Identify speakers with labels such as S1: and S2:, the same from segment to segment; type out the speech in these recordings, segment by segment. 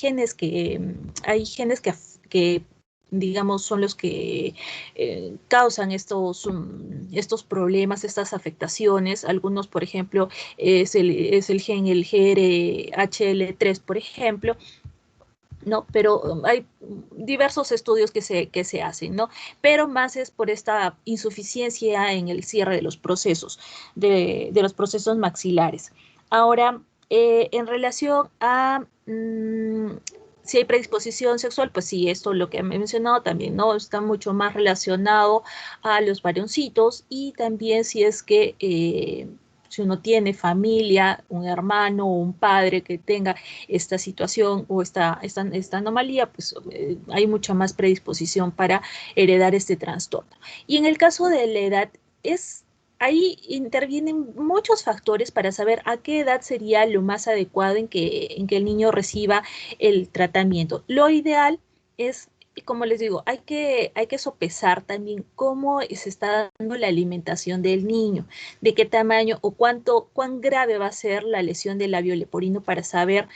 S1: que digamos, son los que causan estos problemas, estas afectaciones. Algunos, por ejemplo, es el gen, el GRHL3, por ejemplo, ¿no? Pero hay diversos estudios que se hacen, ¿no? Pero más es por esta insuficiencia en el cierre de los procesos, de los procesos maxilares. Ahora, en relación a si hay predisposición sexual, pues sí, esto lo que he mencionado también, ¿no? Está mucho más relacionado a los varoncitos, y también si es que si uno tiene familia, un hermano o un padre que tenga esta situación o esta anomalía, pues hay mucha más predisposición para heredar este trastorno. Y en el caso de la edad, ahí intervienen muchos factores para saber a qué edad sería lo más adecuado en que el niño reciba el tratamiento. Lo ideal es, como les digo, hay que sopesar también cómo se está dando la alimentación del niño, de qué tamaño o cuán grave va a ser la lesión del labio leporino para saber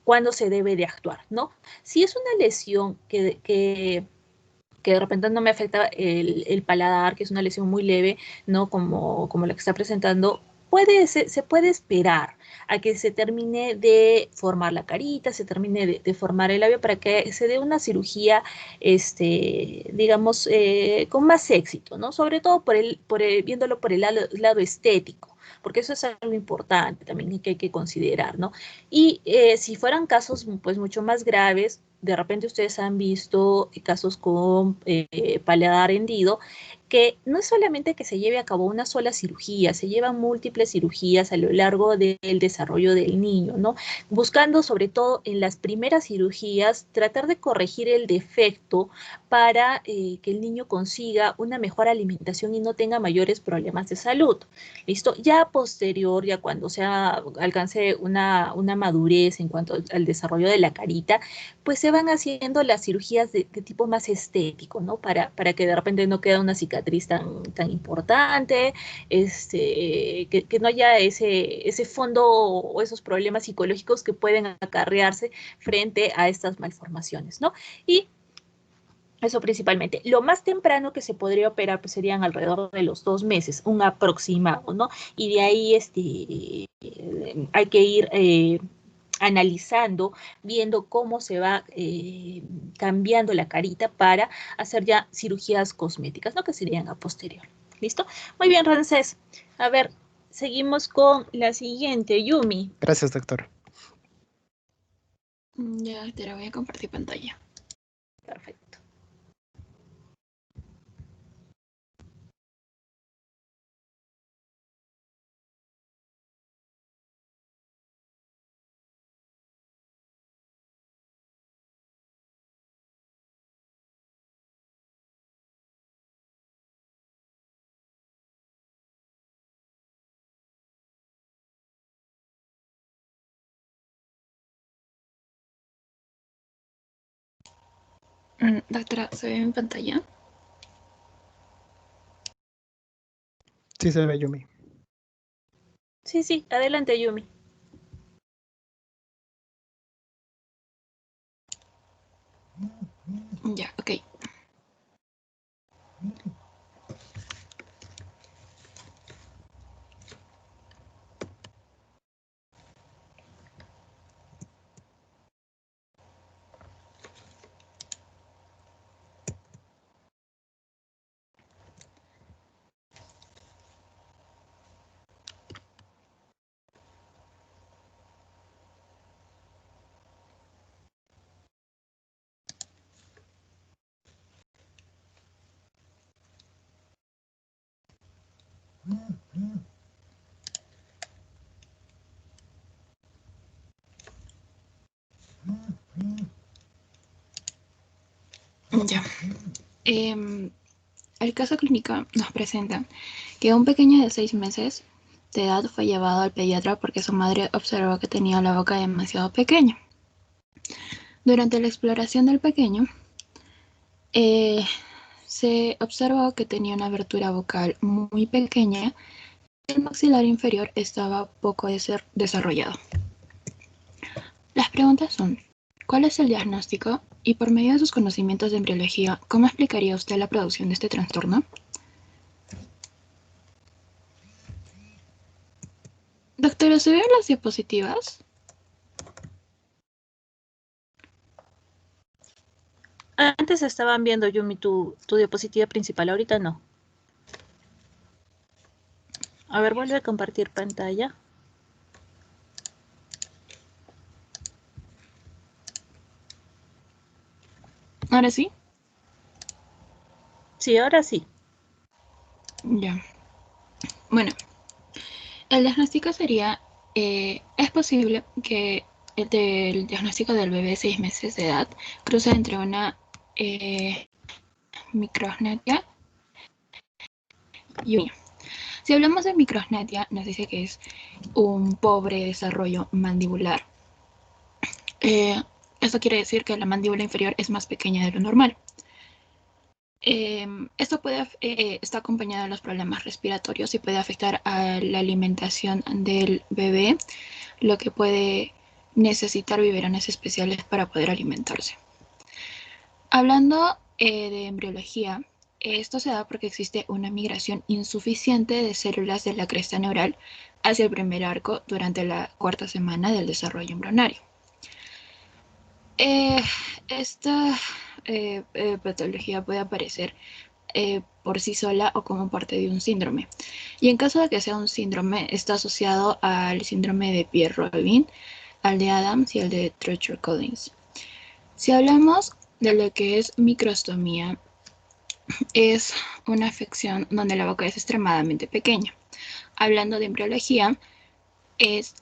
S1: cuándo se debe de actuar, ¿no? Si es una lesión que de repente no me afecta el paladar, que es una lesión muy leve, ¿no? Como la que está presentando, se puede esperar a que se termine de formar la carita, se termine de formar el labio, para que se dé una cirugía, digamos, con más éxito, ¿no? Sobre todo viéndolo por el lado estético, porque eso es algo importante también que hay que considerar, ¿no? Y si fueran casos pues mucho más graves, de repente ustedes han visto casos con paladar hendido, que no es solamente que se lleve a cabo una sola cirugía, se llevan múltiples cirugías a lo largo del desarrollo del niño, ¿no? Buscando sobre todo en las primeras cirugías tratar de corregir el defecto para que el niño consiga una mejor alimentación y no tenga mayores problemas de salud. ¿Listo? Ya posterior, ya cuando alcance una madurez en cuanto al desarrollo de la carita, pues se van haciendo las cirugías de tipo más estético, ¿no? Para que de repente no quede una cicatriz tan importante, que no haya ese fondo o esos problemas psicológicos que pueden acarrearse frente a estas malformaciones, ¿no? Y eso principalmente. Lo más temprano que se podría operar pues serían alrededor de los 2 meses, un aproximado, ¿no? Y de ahí hay que ir analizando, viendo cómo se va cambiando la carita para hacer ya cirugías cosméticas, ¿no? Que serían a posterior. ¿Listo? Muy bien, Ramsés. A ver, seguimos con la siguiente, Yumi.
S2: Gracias, doctor.
S3: Ya te la voy a compartir pantalla.
S1: Perfecto.
S3: Doctora, ¿se ve en pantalla?
S2: Sí se ve, Yumi.
S1: Sí, adelante, Yumi.
S3: Ya, ok. Ya. El caso clínico nos presenta que un pequeño de 6 meses de edad fue llevado al pediatra porque su madre observó que tenía la boca demasiado pequeña. Durante la exploración del pequeño, se observó que tenía una abertura vocal muy pequeña y el maxilar inferior estaba poco desarrollado. Las preguntas son, ¿cuál es el diagnóstico? Y por medio de sus conocimientos de embriología, ¿cómo explicaría usted la producción de este trastorno? Doctora, ¿se ven las diapositivas?
S1: Antes estaban viendo, Yumi, tu diapositiva principal, ahorita no. A ver, vuelve a compartir pantalla.
S3: ¿Ahora sí?
S1: Sí, ahora sí.
S3: Ya. Bueno, el diagnóstico sería, es posible que el diagnóstico del bebé de 6 meses de edad cruce entre una micrognatia y un... Si hablamos de micrognatia, nos dice que es un pobre desarrollo mandibular. Esto quiere decir que la mandíbula inferior es más pequeña de lo normal. Esto está acompañado de los problemas respiratorios y puede afectar a la alimentación del bebé, lo que puede necesitar biberones especiales para poder alimentarse. Hablando de embriología, esto se da porque existe una migración insuficiente de células de la cresta neural hacia el primer arco durante la 4ª semana del desarrollo embrionario. Esta patología puede aparecer por sí sola o como parte de un síndrome. Y en caso de que sea un síndrome, está asociado al síndrome de Pierre-Robin, al de Adams y al de Treacher-Collins. Si hablamos de lo que es microstomía, es una afección donde la boca es extremadamente pequeña. Hablando de embriología, es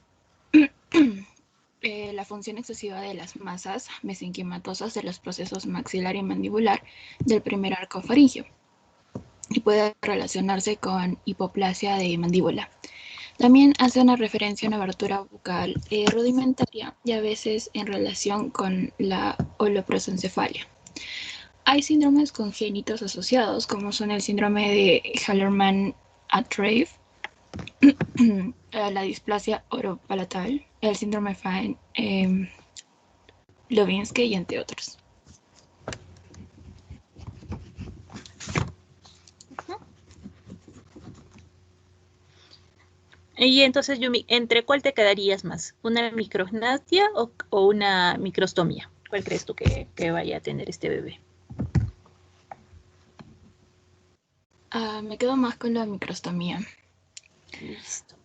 S3: la función excesiva de las masas mesenquimatosas de los procesos maxilar y mandibular del primer arco faríngeo y puede relacionarse con hipoplasia de mandíbula. También hace una referencia a una abertura bucal rudimentaria y a veces en relación con la holoprosencefalia. Hay síndromes congénitos asociados, como son el síndrome de Hallermann-Aatroev, la displasia oropalatal, el síndrome Fine-Lubinsky y entre otros.
S1: Y entonces, Yumi, ¿entre cuál te quedarías más? ¿Una micrognatia o una microstomía? ¿Cuál crees tú que vaya a tener este bebé?
S3: Me quedo más con la microstomía.
S1: Listo.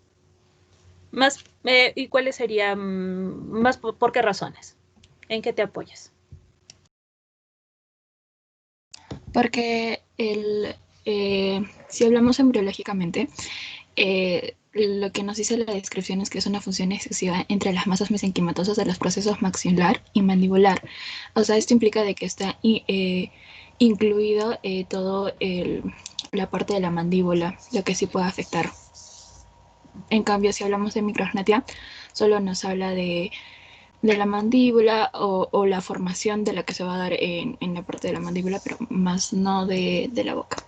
S1: Más, ¿y cuáles serían más por qué razones? ¿En qué te apoyas?
S3: Porque si hablamos embriológicamente, lo que nos dice la descripción es que es una función excesiva entre las masas mesenquimatosas de los procesos maxilar y mandibular. O sea, esto implica de que está incluido todo la parte de la mandíbula, lo que sí puede afectar. En cambio, si hablamos de micrognatia, solo nos habla de la mandíbula o la formación de la que se va a dar en la parte de la mandíbula, pero más no de la boca.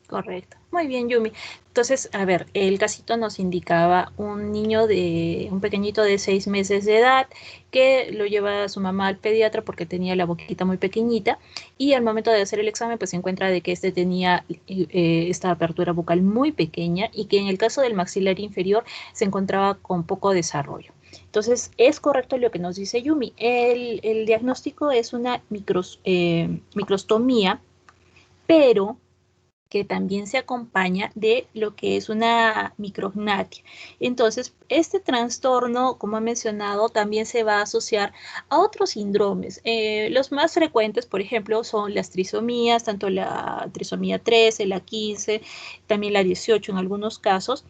S1: Correcto. Muy bien, Yumi. Entonces, a ver, el casito nos indicaba un pequeñito de 6 meses de edad que lo lleva a su mamá al pediatra porque tenía la boquita muy pequeñita y al momento de hacer el examen pues se encuentra de que este tenía esta apertura bucal muy pequeña y que en el caso del maxilar inferior se encontraba con poco desarrollo. Entonces, es correcto lo que nos dice Yumi. El diagnóstico es una microstomía, pero que también se acompaña de lo que es una micrognatia. Entonces, este trastorno, como he mencionado, también se va a asociar a otros síndromes. Los más frecuentes, por ejemplo, son las trisomías, tanto la trisomía 13, la 15, también la 18 en algunos casos.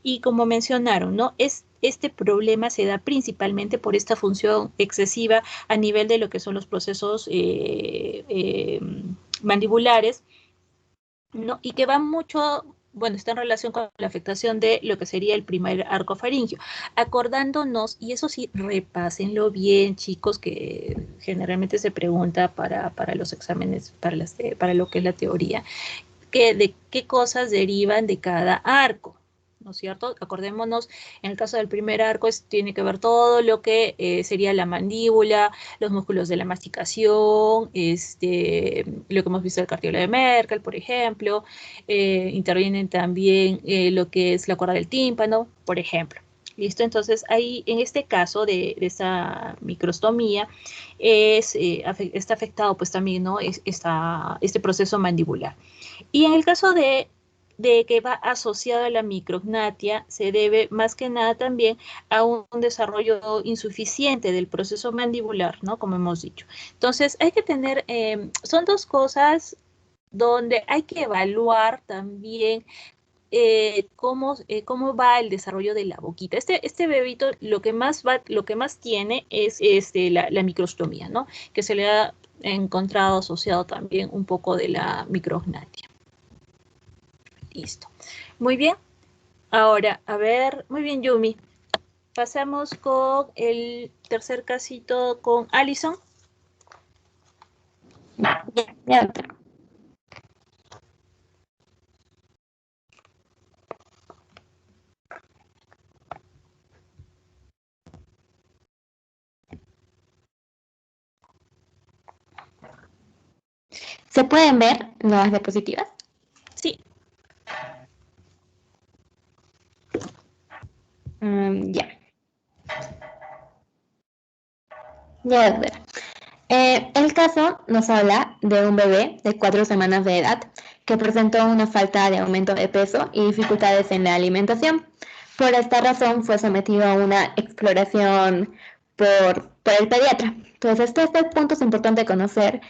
S1: Y como mencionaron, ¿no? Este problema se da principalmente por esta función excesiva a nivel de lo que son los procesos mandibulares, ¿no? Y que va mucho, bueno, está en relación con la afectación de lo que sería el primer arco faríngeo. Acordándonos, y eso sí, repásenlo bien, chicos, que generalmente se pregunta para los exámenes, para lo que es la teoría, que de qué cosas derivan de cada arco. ¿no es cierto? Acordémonos, en el caso del primer arco tiene que ver todo lo que sería la mandíbula, los músculos de la masticación, lo que hemos visto del cartílago de Merkel, por ejemplo, intervienen también lo que es la cuerda del tímpano, por ejemplo. ¿Listo? Entonces, ahí, en este caso de esa microstomía, está afectado pues también, ¿no? Este proceso mandibular. Y en el caso de que va asociado a la micrognatia, se debe más que nada también a un desarrollo insuficiente del proceso mandibular, ¿no? Como hemos dicho. Entonces, hay que tener, son dos cosas donde hay que evaluar también cómo va el desarrollo de la boquita. Este bebito lo que más tiene es la microstomía, ¿no? Que se le ha encontrado asociado también un poco de la micrognatia. Listo. Muy bien. Ahora, a ver, muy bien, Yumi. Pasamos con el tercer casito con Alison.
S4: Ya, doctora. ¿Se pueden ver las diapositivas?
S1: Sí.
S4: Ya. Ya, doctora. El caso nos habla de un bebé de 4 semanas de edad que presentó una falta de aumento de peso y dificultades en la alimentación. Por esta razón fue sometido a una exploración por el pediatra. Entonces, este punto es importante conocer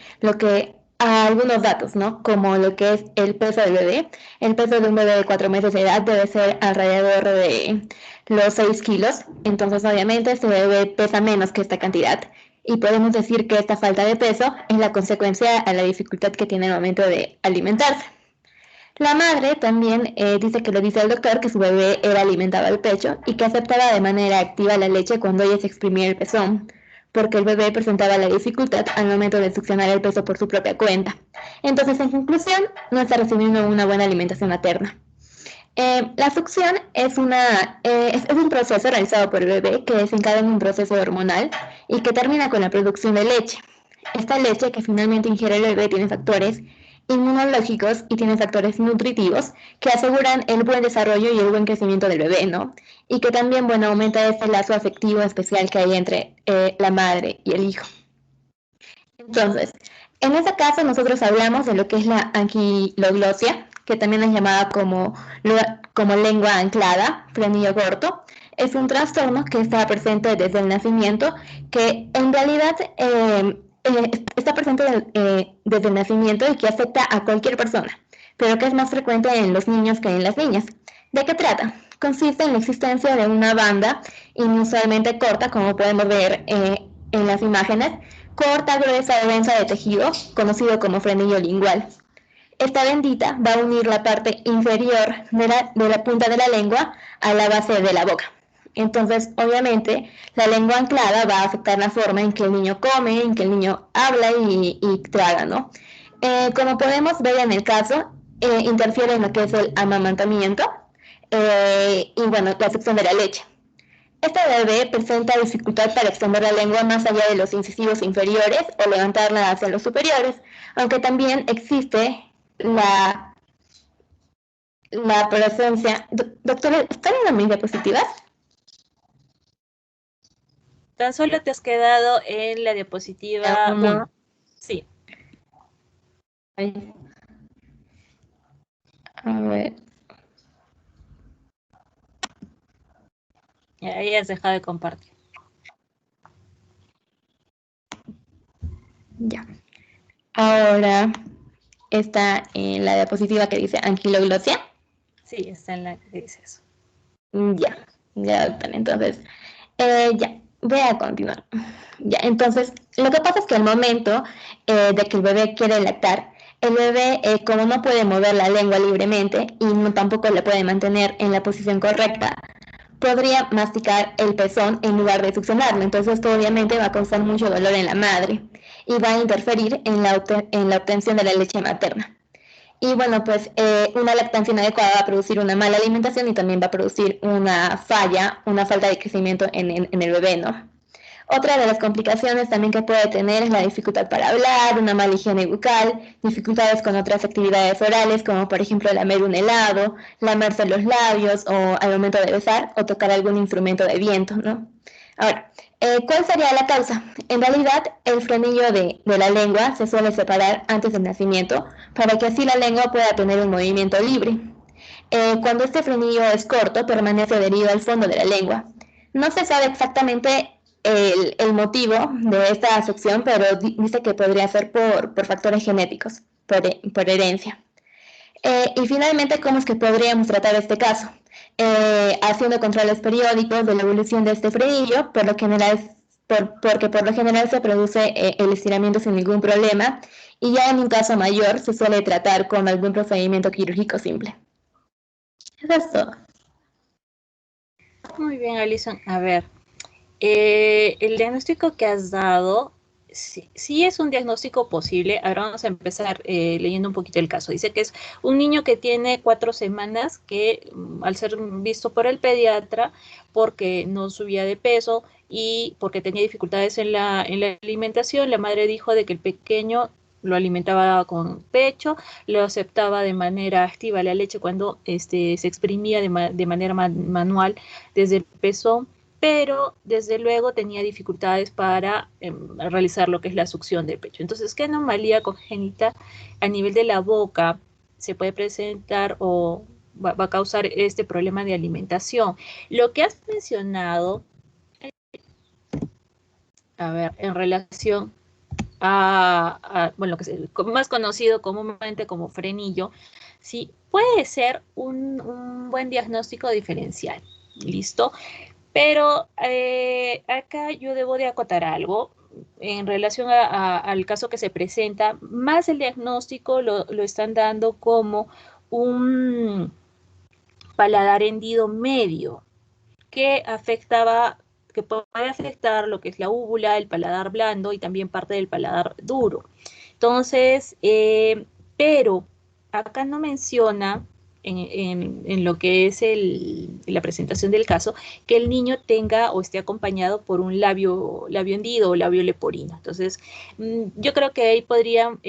S4: algunos datos, ¿no? Como lo que es el peso del bebé. El peso de un bebé de 4 meses de edad debe ser alrededor de los 6 kilos. Entonces, obviamente, este bebé pesa menos que esta cantidad. Y podemos decir que esta falta de peso es la consecuencia a la dificultad que tiene al momento de alimentarse. La madre también dice que le dice al doctor que su bebé era alimentado al pecho y que aceptaba de manera activa la leche cuando ella se exprimía el pezón, porque el bebé presentaba la dificultad al momento de succionar el peso por su propia cuenta. Entonces, en conclusión, no está recibiendo una buena alimentación materna. La succión es un proceso realizado por el bebé que desencadena un proceso hormonal y que termina con la producción de leche. Esta leche que finalmente ingiere el bebé tiene factores inmunológicos y tiene factores nutritivos que aseguran el buen desarrollo y el buen crecimiento del bebé, ¿no? Y que también, bueno, aumenta este lazo afectivo especial que hay entre la madre y el hijo. Entonces, en este caso nosotros hablamos de lo que es la anquiloglosia, que también es llamada como lengua anclada, frenillo corto. Es un trastorno que está presente desde el nacimiento, que en realidad está presente desde el nacimiento y que afecta a cualquier persona, pero que es más frecuente en los niños que en las niñas. ¿De qué trata? Consiste en la existencia de una banda inusualmente corta, como podemos ver en las imágenes, corta, gruesa o densa de tejido, conocido como frenillo lingual. Esta bendita va a unir la parte inferior de la punta de la lengua a la base de la boca. Entonces, obviamente, la lengua anclada va a afectar la forma en que el niño come, en que el niño habla y traga, ¿no? Como podemos ver en el caso, interfiere en lo que es el amamantamiento y, bueno, la succión de la leche. Este bebé presenta dificultad para extender la lengua más allá de los incisivos inferiores o levantarla hacia los superiores, aunque también existe la presencia... Doctora, ¿están viendo mis diapositivas?
S1: Tan solo te has quedado en la diapositiva 1. Sí.
S4: A ver.
S1: Ahí has dejado de compartir.
S4: Ya. Ahora está en la diapositiva que dice anquiloglosia.
S1: Sí, está en la que dice eso.
S4: Ya, doctora. Entonces, ya, voy a continuar. Ya, entonces, lo que pasa es que al momento de que el bebé quiere lactar, el bebé, como no puede mover la lengua libremente y tampoco la puede mantener en la posición correcta, podría masticar el pezón en lugar de succionarlo. Entonces, esto obviamente va a causar mucho dolor en la madre y va a interferir en la obtención de la leche materna. Y bueno, pues una lactancia inadecuada va a producir una mala alimentación y también va a producir una falla, una falta de crecimiento en el bebé, ¿no? Otra de las complicaciones también que puede tener es la dificultad para hablar, una mala higiene bucal, dificultades con otras actividades orales, como por ejemplo lamer un helado, lamerse los labios o al momento de besar o tocar algún instrumento de viento, ¿no? Ahora, ¿cuál sería la causa? En realidad, el frenillo de la lengua se suele separar antes del nacimiento para que así la lengua pueda tener un movimiento libre. Cuando este frenillo es corto, permanece adherido al fondo de la lengua. No se sabe exactamente el motivo de esta afección, pero dice que podría ser por factores genéticos, por herencia. Y finalmente, ¿cómo es que podríamos tratar este caso? Haciendo controles periódicos de la evolución de este frenillo, porque por lo general se produce el estiramiento sin ningún problema, y ya en un caso mayor se suele tratar con algún procedimiento quirúrgico simple. Eso es todo.
S1: Muy bien, Alison. A ver, el diagnóstico que has dado, sí es un diagnóstico posible. Ahora vamos a empezar leyendo un poquito el caso. Dice que es un niño que tiene 4 semanas que al ser visto por el pediatra porque no subía de peso y porque tenía dificultades en la alimentación, la madre dijo de que el pequeño lo alimentaba con pecho, lo aceptaba de manera activa la leche cuando se exprimía de manera manual desde el pezón, pero desde luego tenía dificultades para realizar lo que es la succión del pecho. Entonces, ¿qué anomalía congénita a nivel de la boca se puede presentar o va a causar este problema de alimentación? Lo que has mencionado, a ver, en relación bueno, que es más conocido comúnmente como frenillo, sí, puede ser un buen diagnóstico diferencial, ¿listo? Pero acá yo debo de acotar algo en relación al caso que se presenta, más el diagnóstico lo están dando como un paladar hendido medio, que que puede afectar lo que es la úvula, el paladar blando y también parte del paladar duro. Entonces, pero acá no menciona en lo que es la presentación del caso que el niño tenga o esté acompañado por un labio hendido o labio leporino. Entonces, yo creo que ahí podrían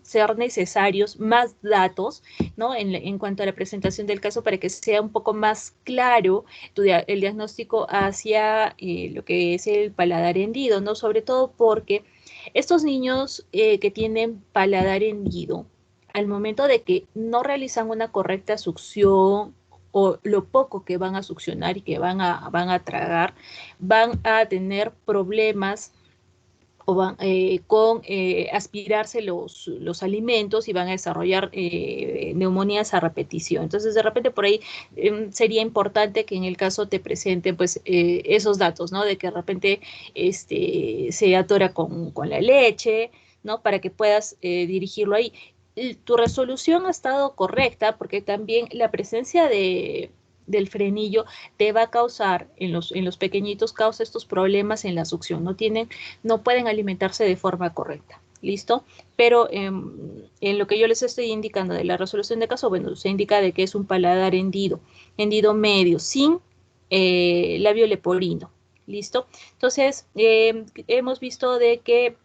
S1: ser necesarios más datos, ¿no? En cuanto a la presentación del caso para que sea un poco más claro el diagnóstico hacia lo que es el paladar hendido, ¿no? Sobre todo porque estos niños que tienen paladar hendido, al momento de que no realizan una correcta succión o lo poco que van a succionar y que van a tragar, van a tener problemas o van, con aspirarse los alimentos y van a desarrollar neumonías a repetición. Entonces, de repente por ahí sería importante que en el caso te presenten pues esos datos, ¿no? De que de repente se atora con la leche, ¿no? Para que puedas dirigirlo ahí. Tu resolución ha estado correcta porque también la presencia del frenillo te va a causar, en los pequeñitos, causa estos problemas en la succión, no pueden alimentarse de forma correcta, ¿listo? Pero en lo que yo les estoy indicando de la resolución de caso, bueno, se indica de que es un paladar hendido medio, sin labio leporino, ¿listo? Entonces, hemos visto de que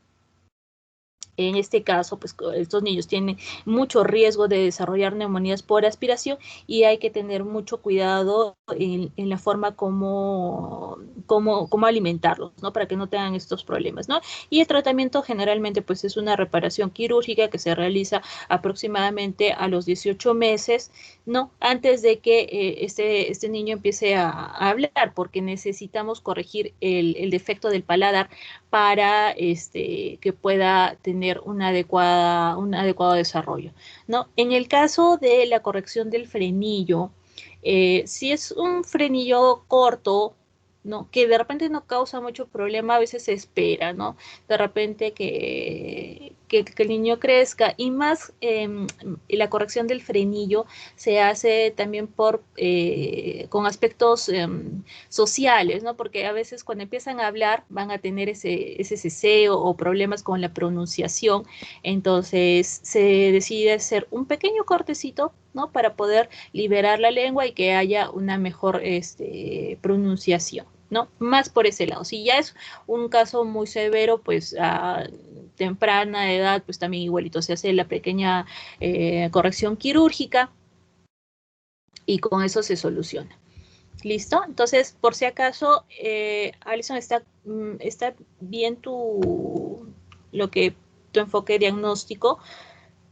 S1: en este caso, pues estos niños tienen mucho riesgo de desarrollar neumonías por aspiración y hay que tener mucho cuidado en la forma como alimentarlos, ¿no? Para que no tengan estos problemas, ¿no? Y el tratamiento generalmente, pues es una reparación quirúrgica que se realiza aproximadamente a los 18 meses, ¿no? Antes de que este niño empiece a hablar, porque necesitamos corregir el defecto del paladar para que pueda tener un adecuado desarrollo, ¿no? En el caso de la corrección del frenillo, si es un frenillo corto, ¿no? Que de repente no causa mucho problema, a veces se espera, ¿no? De repente que que el niño crezca, y más la corrección del frenillo se hace también con aspectos sociales, ¿no? Porque a veces cuando empiezan a hablar van a tener ese ceseo o problemas con la pronunciación, entonces se decide hacer un pequeño cortecito, ¿no? Para poder liberar la lengua y que haya una mejor pronunciación, ¿no? Más por ese lado. Si ya es un caso muy severo, pues a temprana edad, pues también igualito se hace la pequeña corrección quirúrgica y con eso se soluciona. ¿Listo? Entonces, por si acaso, Alison, está bien tu enfoque diagnóstico,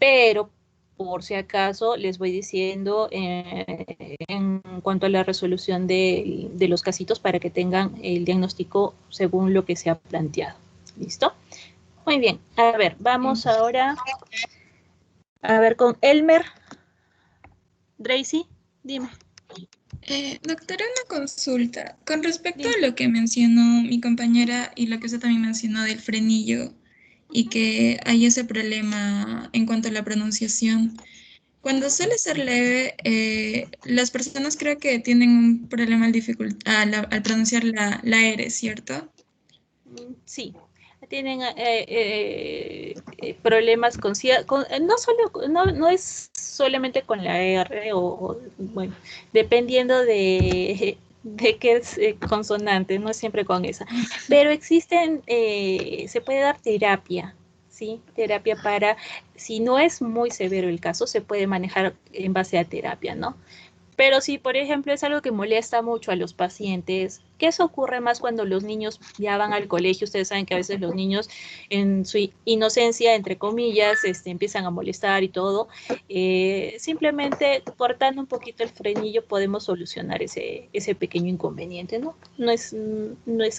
S1: pero por si acaso les voy diciendo en cuanto a la resolución de los casitos para que tengan el diagnóstico según lo que se ha planteado. ¿Listo? Muy bien. A ver, vamos ahora a ver con Elmer. Tracy, dime.
S5: Doctora, una consulta. Con respecto a lo que mencionó mi compañera y lo que usted también mencionó del frenillo y que hay ese problema en cuanto a la pronunciación. Cuando suele ser leve, las personas creo que tienen un problema al pronunciar la R, ¿cierto?
S1: Sí, tienen problemas no es solamente con la R bueno, dependiendo de qué es consonante, no es siempre con esa, pero existen, se puede dar terapia, ¿sí? Terapia si no es muy severo el caso, se puede manejar en base a terapia, ¿no? Pero si, por ejemplo, es algo que molesta mucho a los pacientes, que eso ocurre más cuando los niños ya van al colegio. Ustedes saben que a veces los niños en su inocencia, entre comillas, empiezan a molestar y todo. Simplemente cortando un poquito el frenillo podemos solucionar ese pequeño inconveniente, ¿no? No es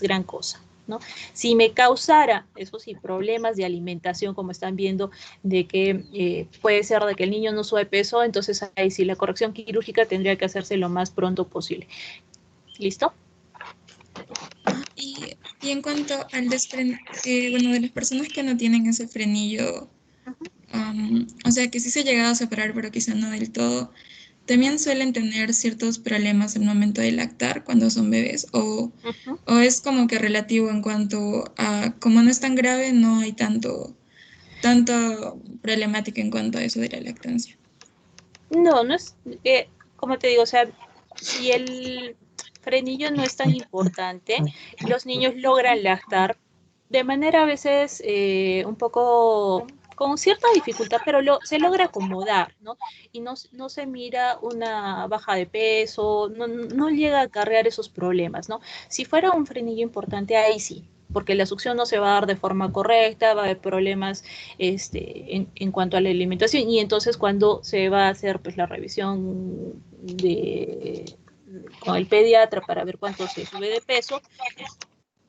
S1: gran cosa, ¿no? Si me causara, eso sí, problemas de alimentación, como están viendo, de que puede ser de que el niño no sube peso, entonces ahí sí la corrección quirúrgica tendría que hacerse lo más pronto posible. ¿Listo?
S5: Y en cuanto al bueno, de las personas que no tienen ese frenillo, o sea, que sí se ha llegado a separar, pero quizá no del todo, también suelen tener ciertos problemas al momento de lactar cuando son bebés, o es como que relativo en cuanto a, como no es tan grave, no hay tanto problemática en cuanto a eso de la lactancia.
S1: No es, como te digo, o sea, si el frenillo no es tan importante, los niños logran lactar de manera a veces un poco con cierta dificultad, pero se logra acomodar, ¿no? Y no se mira una baja de peso, no llega a acarrear esos problemas, ¿no? Si fuera un frenillo importante, ahí sí, porque la succión no se va a dar de forma correcta, va a haber problemas en cuanto a la alimentación, y entonces cuando se va a hacer pues la revisión con el pediatra para ver cuánto se sube de peso,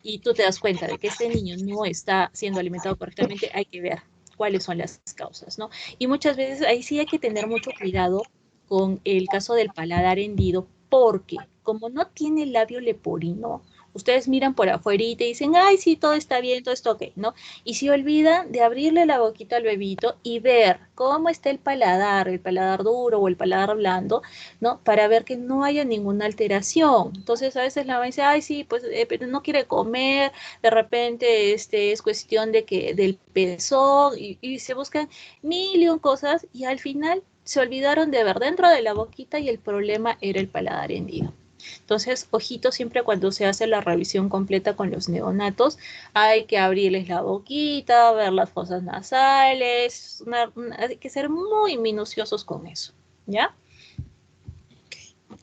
S1: y tú te das cuenta de que este niño no está siendo alimentado correctamente, hay que ver cuáles son las causas, ¿no? Y muchas veces ahí sí hay que tener mucho cuidado con el caso del paladar hendido, porque como no tiene el labio leporino, ustedes miran por afuera y te dicen, ay, sí, todo está bien, todo está ok, ¿no? Y se olvidan de abrirle la boquita al bebito y ver cómo está el paladar duro o el paladar blando, ¿no? Para ver que no haya ninguna alteración. Entonces, a veces la mamá dice, ay, sí, pues, pero no quiere comer, de repente, es cuestión del pezón, y se buscan mil y un cosas, y al final se olvidaron de ver dentro de la boquita y el problema era el paladar hendido. Entonces, ojito siempre cuando se hace la revisión completa con los neonatos, hay que abrirles la boquita, ver las fosas nasales, hay que ser muy minuciosos con eso, ¿ya?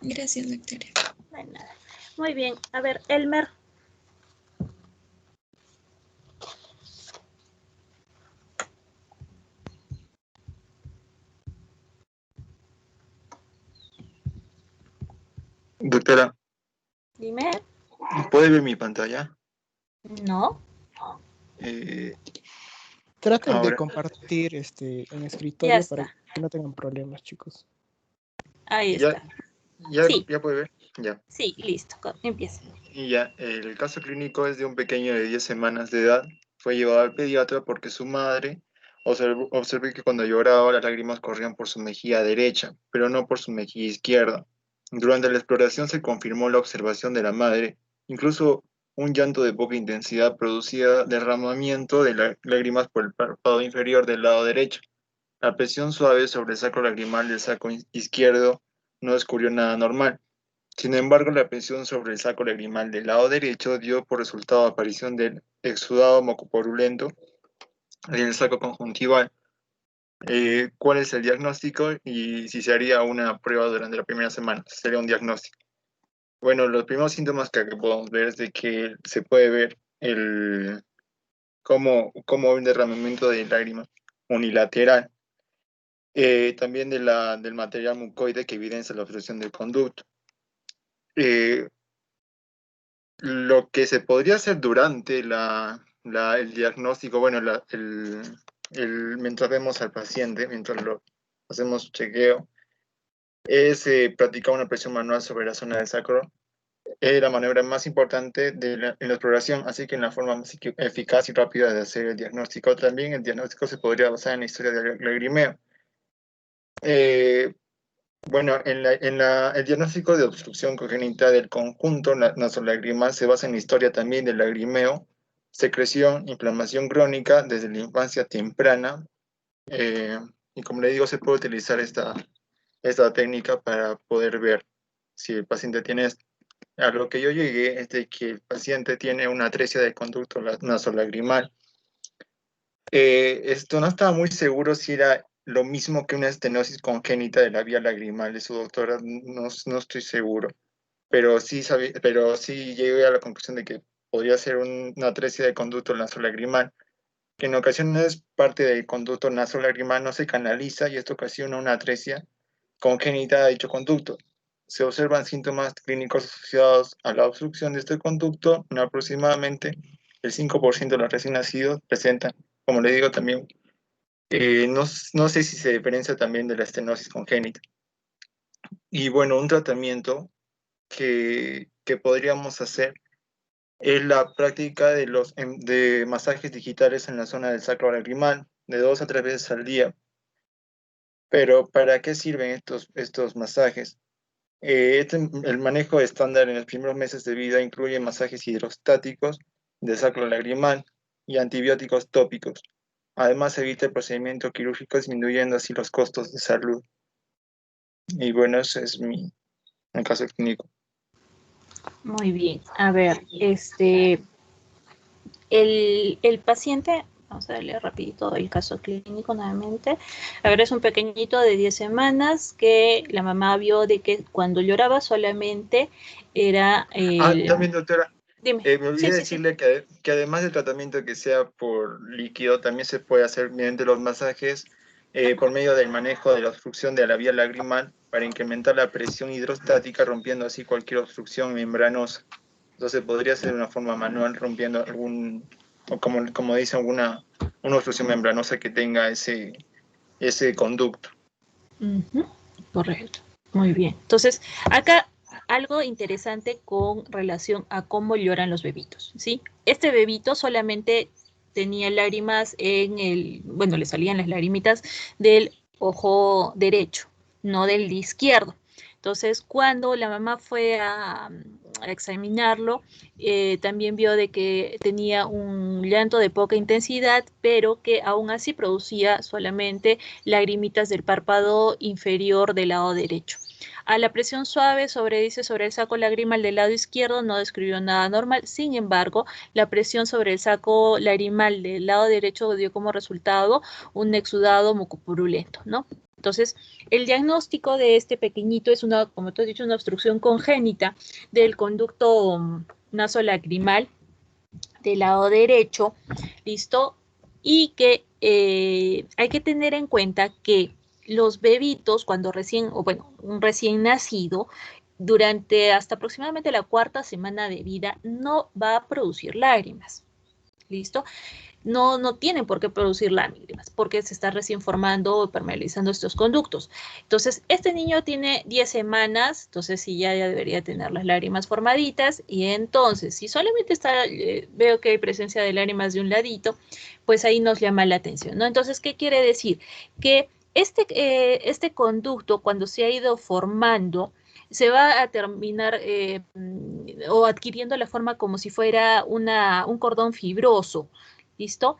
S5: Gracias, doctora.
S1: No hay nada. Muy bien, a ver, Elmer.
S6: Doctora,
S1: Dime.
S6: ¿puede ver mi pantalla?
S1: No.
S2: Traten de
S6: Ahora,
S2: compartir en
S1: Ya
S2: escritorio para
S1: está.
S2: que no tengan problemas, chicos.
S1: Ahí
S6: ya,
S1: está.
S6: ya,
S1: Sí,
S6: ya puede ver, ya.
S1: sí, listo. Empieza.
S6: Y ya, el caso clínico es de un pequeño de 10 semanas de edad. Fue llevado al pediatra porque su madre Observé que cuando lloraba las lágrimas corrían por su mejilla derecha, pero no por su mejilla izquierda. Durante la exploración se confirmó la observación de la madre, incluso un llanto de poca intensidad producía derramamiento de lágrimas por el párpado inferior del lado derecho. La presión suave sobre el saco lagrimal del saco izquierdo no descubrió nada normal. Sin embargo, la presión sobre el saco lagrimal del lado derecho dio por resultado aparición del exudado mucoporulento en el saco conjuntival. ¿Cuál es el diagnóstico y si se haría una prueba durante la primera semana? Sería un diagnóstico. Bueno, los primeros síntomas que podemos ver es de que se puede ver como un derramamiento de lágrimas unilateral. También del material mucoide que evidencia la obstrucción del conducto. Lo que se podría hacer durante el diagnóstico, bueno, mientras vemos al paciente, mientras lo hacemos su chequeo, es practicar una presión manual sobre la zona del sacro. Es la maniobra más importante en la exploración, así que en la forma más eficaz y rápida de hacer el diagnóstico. También el diagnóstico se podría basar en la historia del lagrimeo. Bueno, el diagnóstico de obstrucción congénita del conjunto nasolagrimal se basa en la historia también del lagrimeo, secreción, inflamación crónica desde la infancia temprana. Y como le digo, se puede utilizar esta técnica para poder ver si el paciente tiene esto. A lo que yo llegué es de que el paciente tiene una atresia del conducto nasolagrimal. Esto no estaba muy seguro si era lo mismo que una estenosis congénita de la vía lagrimal de su doctora, no estoy seguro, pero sí llegué a la conclusión de que podría ser una atresia del conducto nasolagrimal, que en ocasiones parte del conducto nasolagrimal no se canaliza y esto ocasiona una atresia congénita de dicho conducto. Se observan síntomas clínicos asociados a la obstrucción de este conducto, en aproximadamente el 5% de los recién nacidos presentan, como le digo también, no sé si se diferencia también de la estenosis congénita. Y bueno, un tratamiento que podríamos hacer es la práctica de masajes digitales en la zona del sacro lagrimal, de 2 a 3 veces al día. Pero ¿para qué sirven estos masajes? El manejo estándar en los primeros meses de vida incluye masajes hidrostáticos de sacro lagrimal y antibióticos tópicos. Además, evita el procedimiento quirúrgico, disminuyendo así los costos de salud. Y bueno, ese es mi caso clínico.
S1: Muy bien. A ver, el paciente, vamos a darle rapidito el caso clínico nuevamente. A ver, es un pequeñito de 10 semanas que la mamá vio de que cuando lloraba solamente era...
S6: También, doctora,
S1: Dime.
S6: me olvidé decirle que además del tratamiento que sea por líquido, también se puede hacer mediante los masajes por medio del manejo de la obstrucción de la vía lagrimal para incrementar la presión hidrostática, rompiendo así cualquier obstrucción membranosa. Entonces podría ser de una forma manual, rompiendo o como dicen, una obstrucción membranosa que tenga ese conducto.
S1: Correcto. Muy bien. Entonces, acá algo interesante con relación a cómo lloran los bebitos, ¿sí? Este bebito solamente tenía lágrimas bueno, le salían las lagrimitas del ojo derecho, no del izquierdo. Entonces, cuando la mamá fue a examinarlo, también vio de que tenía un llanto de poca intensidad, pero que aún así producía solamente lagrimitas del párpado inferior del lado derecho. A la presión suave sobre el saco lagrimal del lado izquierdo no describió nada normal. Sin embargo, la presión sobre el saco lagrimal del lado derecho dio como resultado un exudado mucopurulento, ¿no? Entonces, el diagnóstico de este pequeñito es como tú has dicho, una obstrucción congénita del conducto nasolagrimal del lado derecho, ¿listo? Y que hay que tener en cuenta que los bebitos, un recién nacido, durante hasta aproximadamente la 4ª semana de vida, no va a producir lágrimas, ¿listo? no tienen por qué producir lágrimas, porque se está recién formando o permeabilizando estos conductos. Entonces, este niño tiene 10 semanas, entonces sí ya debería tener las lágrimas formaditas, y entonces, si solamente veo que hay presencia de lágrimas de un ladito, pues ahí nos llama la atención, ¿no? Entonces, ¿qué quiere decir? Que este conducto, cuando se ha ido formando, se va a terminar o adquiriendo la forma como si fuera un cordón fibroso, ¿listo?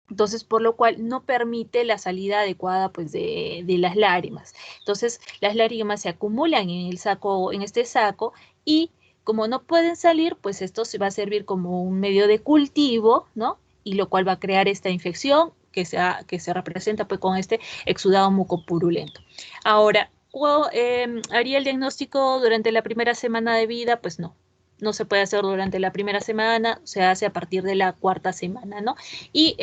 S1: Entonces, por lo cual no permite la salida adecuada pues, de las lágrimas. Entonces, las lágrimas se acumulan en el saco, en este saco, y como no pueden salir, pues esto se va a servir como un medio de cultivo, ¿no? Y lo cual va a crear esta infección que se representa pues, con este exudado mucopurulento. Ahora, ¿haría el diagnóstico durante la primera semana de vida? Pues no se puede hacer durante la primera semana, se hace a partir de la cuarta semana, ¿no? Y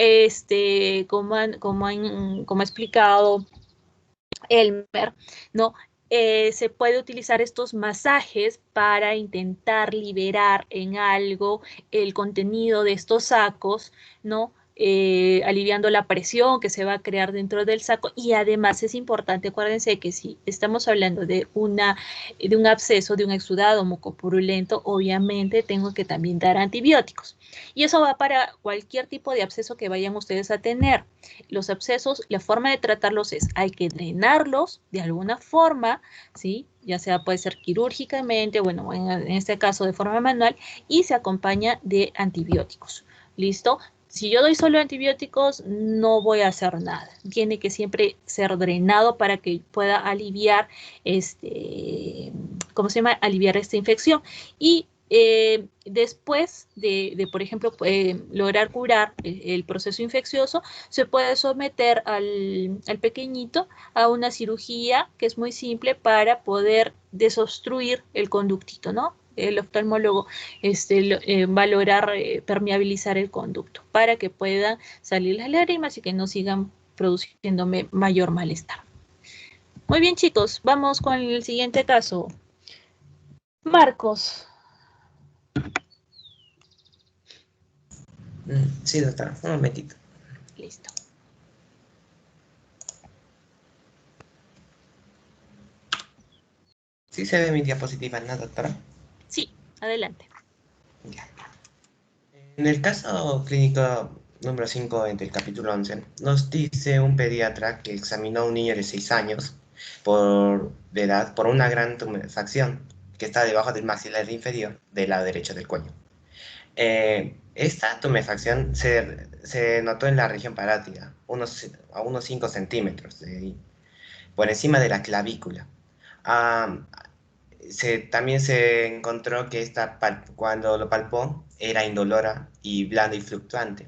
S1: como ha explicado Elmer, ¿no? Se puede utilizar estos masajes para intentar liberar en algo el contenido de estos sacos, ¿no? Aliviando la presión que se va a crear dentro del saco, y además es importante, acuérdense que si estamos hablando de un absceso, de un exudado mucopurulento, obviamente tengo que también dar antibióticos, y eso va para cualquier tipo de absceso que vayan ustedes a tener. Los abscesos, la forma de tratarlos hay que drenarlos de alguna forma, ¿sí? Ya sea puede ser quirúrgicamente, bueno, en este caso de forma manual, y se acompaña de antibióticos, ¿listo? Si yo doy solo antibióticos, no voy a hacer nada. Tiene que siempre ser drenado para que pueda aliviar, ¿cómo se llama? Aliviar esta infección. Y después de por ejemplo, lograr curar el proceso infeccioso, se puede someter al pequeñito a una cirugía que es muy simple para poder desobstruir el conductito, ¿no? El oftalmólogo va a lograr permeabilizar el conducto para que puedan salir las lágrimas y que no sigan produciéndome mayor malestar. Muy bien, chicos, vamos con el siguiente caso. Marcos.
S7: Sí, doctora, un momentito.
S1: Listo.
S7: ¿Sí se ve mi diapositiva, no, doctora?
S1: Sí, adelante.
S7: Ya. En el caso clínico número 5 del capítulo 11, nos dice un pediatra que examinó a un niño de 6 años de edad por una gran tumefacción que está debajo del maxilar inferior del lado derecho del cuello. Esta tumefacción se notó en la región parátida, a unos 5 centímetros por encima de la clavícula. También se encontró que cuando lo palpó era indolora y blanda y fluctuante.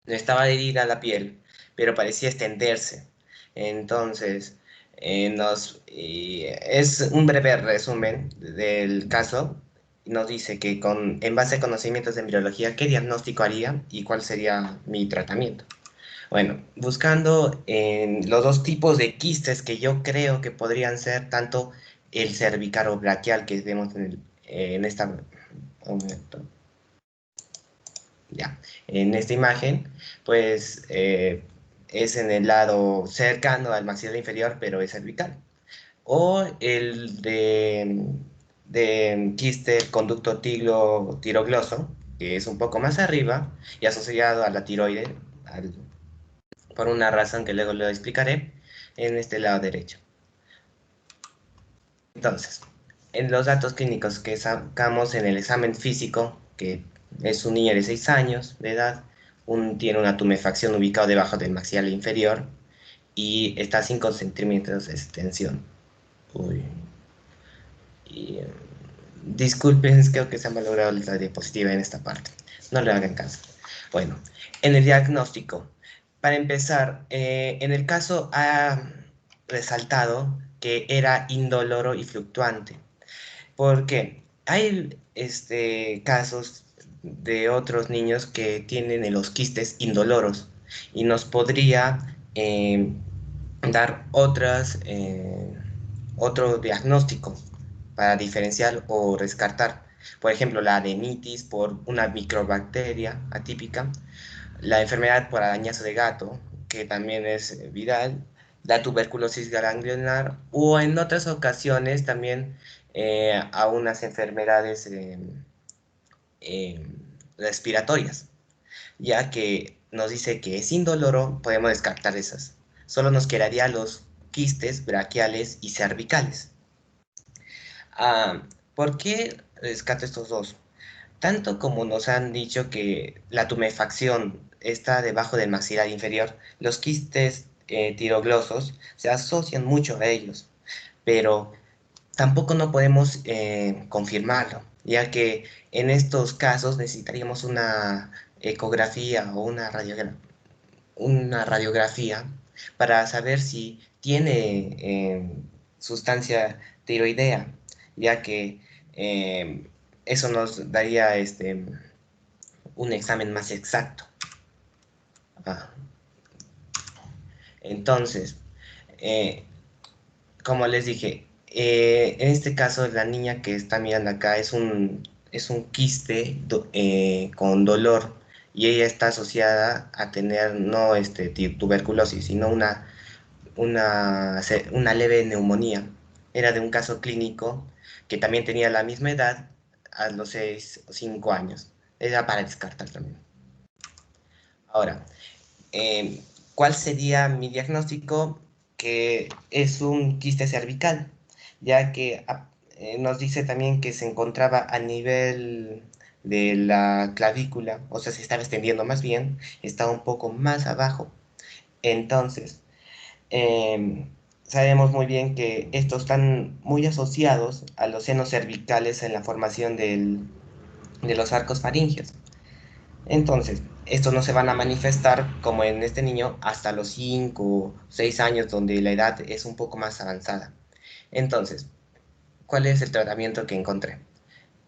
S7: No estaba adherida a la piel, pero parecía extenderse. Entonces, es un breve resumen del caso. Nos dice que en base a conocimientos de embriología, ¿qué diagnóstico haría y cuál sería mi tratamiento? Bueno, buscando en los dos tipos de quistes que yo creo que podrían ser tanto el cervical braquial que vemos en esta, un momento. Ya, en esta imagen, pues es en el lado cercano al maxilar inferior, pero es cervical. O el de quiste conducto tiglo-tirogloso, que es un poco más arriba y asociado a la tiroide, por una razón que luego lo explicaré, en este lado derecho. Entonces, en los datos clínicos que sacamos en el examen físico, que es un niño de 6 años de edad, tiene una tumefacción ubicada debajo del maxilar inferior y está a 5 centímetros de extensión. Uy. Disculpen, creo que se ha malogrado la diapositiva en esta parte. No le hagan caso. Bueno, en el diagnóstico. Para empezar, en el caso ha resaltado que era indoloro y fluctuante. ¿Por qué? Hay casos de otros niños que tienen los quistes indoloros y nos podría dar otro diagnóstico para diferenciar o descartar Por ejemplo, la adenitis por una microbacteria atípica, la enfermedad por arañazo de gato, que también es viral, la tuberculosis ganglionar, o en otras ocasiones también a unas enfermedades respiratorias, ya que nos dice que es indoloro, podemos descartar esas. Solo nos quedaría los quistes braquiales y cervicales. ¿Por qué rescato estos dos? Tanto como nos han dicho que la tumefacción está debajo del maxilar inferior, los quistes tiroglosos se asocian mucho a ellos, pero tampoco no podemos confirmarlo, ya que en estos casos necesitaríamos una ecografía o una radiografía para saber si tiene sustancia tiroidea, ya que eso nos daría un examen más exacto. Entonces, como les dije, en este caso la niña que está mirando acá es un quiste con dolor, y ella está asociada a tener no tuberculosis, sino una leve neumonía. Era de un caso clínico que también tenía la misma edad a los 6 o 5 años. Era para descartar también. Ahora, ¿cuál sería mi diagnóstico? Que es un quiste cervical, ya que nos dice también que se encontraba a nivel de la clavícula, o sea, se estaba extendiendo más bien, estaba un poco más abajo. Entonces, sabemos muy bien que estos están muy asociados a los senos cervicales en la formación de los arcos faringeos. Entonces, estos no se van a manifestar como en este niño hasta los 5 o 6 años, donde la edad es un poco más avanzada. Entonces, ¿cuál es el tratamiento que encontré?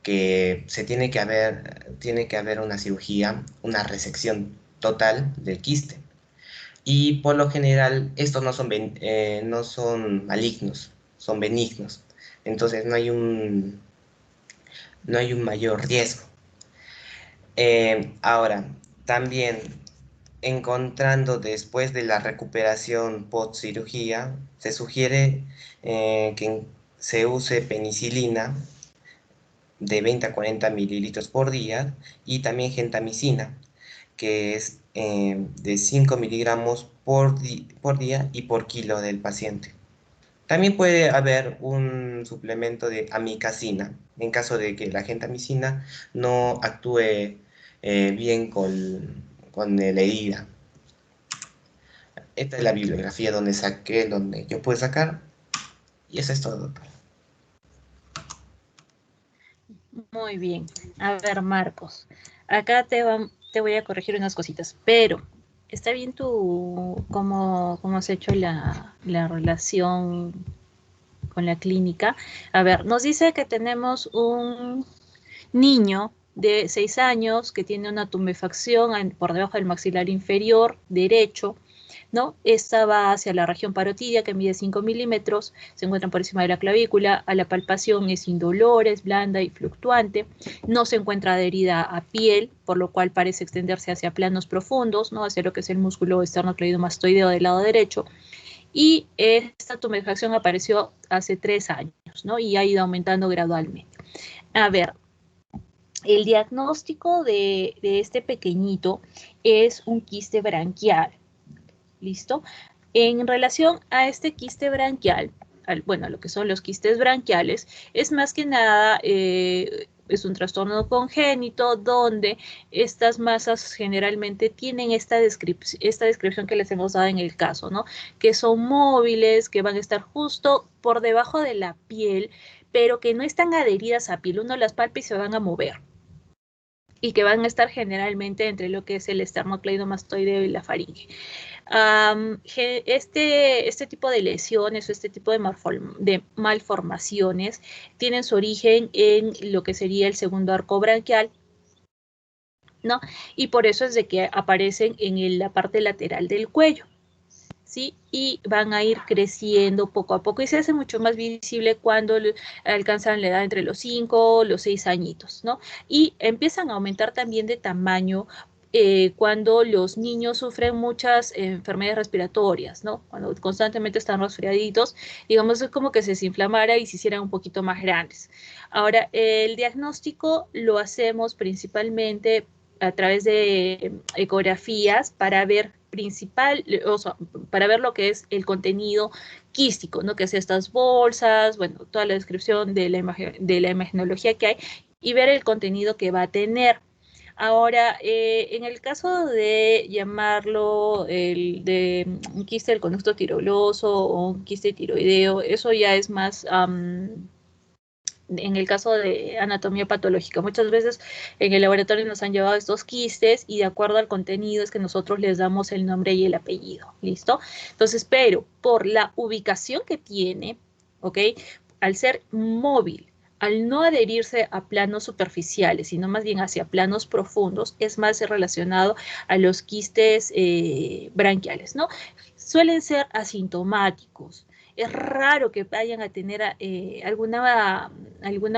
S7: Que tiene que haber una cirugía, una resección total del quiste. Y por lo general, estos no son malignos, son benignos. Entonces, no hay un mayor riesgo. Ahora, también encontrando después de la recuperación post cirugía, se sugiere que se use penicilina de 20 a 40 mililitros por día, y también gentamicina, que es de 5 miligramos por día y por kilo del paciente. También puede haber un suplemento de amikacina en caso de que la gentamicina no actúe bien con la herida. Esta es la bibliografía donde yo pude sacar, y eso es todo, doctor.
S1: Muy bien. A ver, Marcos, acá te voy a corregir unas cositas, pero ¿está bien tú cómo has hecho la relación con la clínica? A ver, nos dice que tenemos un niño de 6 años que tiene una tumefacción por debajo del maxilar inferior derecho, ¿no? Esta va hacia la región parotidia, que mide 5 milímetros, se encuentra por encima de la clavícula, a la palpación es indolora, es blanda y fluctuante, no se encuentra adherida a piel, por lo cual parece extenderse hacia planos profundos, ¿no? Hacia lo que es el músculo esternocleidomastoideo del lado derecho, y esta tumefacción apareció hace 3 años, ¿no? Y ha ido aumentando gradualmente. A ver, el diagnóstico de este pequeñito es un quiste branquial. ¿Listo? En relación a este quiste branquial, bueno, lo que son los quistes branquiales, es más que nada, es un trastorno congénito donde estas masas generalmente tienen esta descripción que les hemos dado en el caso, ¿no? Que son móviles, que van a estar justo por debajo de la piel, pero que no están adheridas a piel. Uno las palpa y se van a mover, y que van a estar generalmente entre lo que es el esternocleidomastoideo y la faringe. Este tipo de lesiones o este tipo de malformaciones tienen su origen en lo que sería el segundo arco branquial, ¿no? Y por eso es de que aparecen en la parte lateral del cuello, ¿sí? Y van a ir creciendo poco a poco y se hace mucho más visible cuando alcanzan la edad entre los 5 los 6 añitos, ¿no? Y empiezan a aumentar también de tamaño cuando los niños sufren muchas enfermedades respiratorias, ¿no? Cuando constantemente están resfriaditos, digamos, es como que se desinflamara y se hicieran un poquito más grandes. Ahora, el diagnóstico lo hacemos principalmente a través de ecografías para ver o sea, para ver lo que es el contenido quístico, ¿no? Que es estas bolsas, bueno, toda la descripción de la imagenología que hay y ver el contenido que va a tener. Ahora, en el caso de llamarlo de un quiste del conducto tiroidoso o un quiste tiroideo, eso ya es más en el caso de anatomía patológica. Muchas veces en el laboratorio nos han llevado estos quistes y de acuerdo al contenido es que nosotros les damos el nombre y el apellido, ¿listo? Entonces, pero por la ubicación que tiene, ¿ok? Al ser móvil, al no adherirse a planos superficiales, sino más bien hacia planos profundos, es más relacionado a los quistes branquiales, ¿no? Suelen ser asintomáticos. Es raro que vayan a tener alguna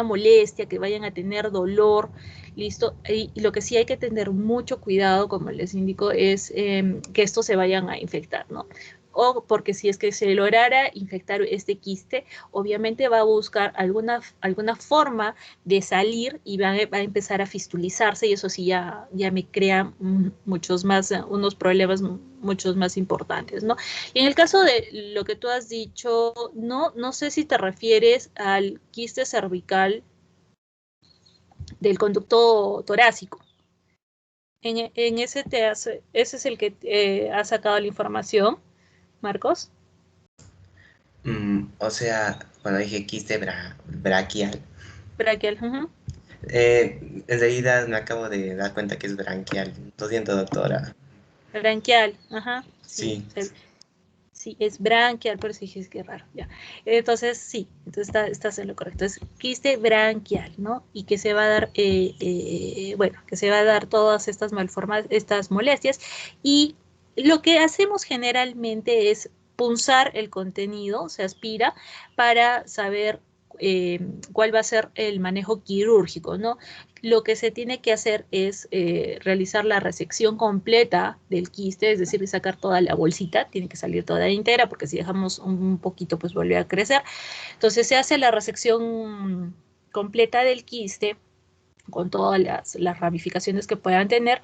S1: molestia, que vayan a tener dolor, ¿listo? Y lo que sí hay que tener mucho cuidado, como les indico, es que estos se vayan a infectar, ¿no? O porque si es que se lograra infectar este quiste, obviamente va a buscar alguna forma de salir y va a empezar a fistulizarse y eso sí ya me crea unos problemas muchos más importantes, ¿no? Y en el caso de lo que tú has dicho, no sé si te refieres al quiste cervical del conducto torácico. En ese ese es el que ha sacado la información, Marcos.
S7: O sea, cuando dije quiste braquial,
S1: Braquial. Uh-huh.
S7: en realidad me acabo de dar cuenta que es branquial. Lo siento, doctora.
S1: Branquial, ajá, sí,
S7: Sí.
S1: sí, es branquial, por eso dije, es que raro, ya. Entonces, sí, entonces estás en lo correcto, es quiste branquial, ¿no? Y que se va a dar, bueno, que se va a dar todas estas estas molestias, y lo que hacemos generalmente es punzar el contenido, se aspira, para saber cuál va a ser el manejo quirúrgico, ¿no? Lo que se tiene que hacer es realizar la resección completa del quiste, es decir, sacar toda la bolsita, tiene que salir toda entera, porque si dejamos un poquito, pues vuelve a crecer. Entonces se hace la resección completa del quiste, con todas las ramificaciones que puedan tener,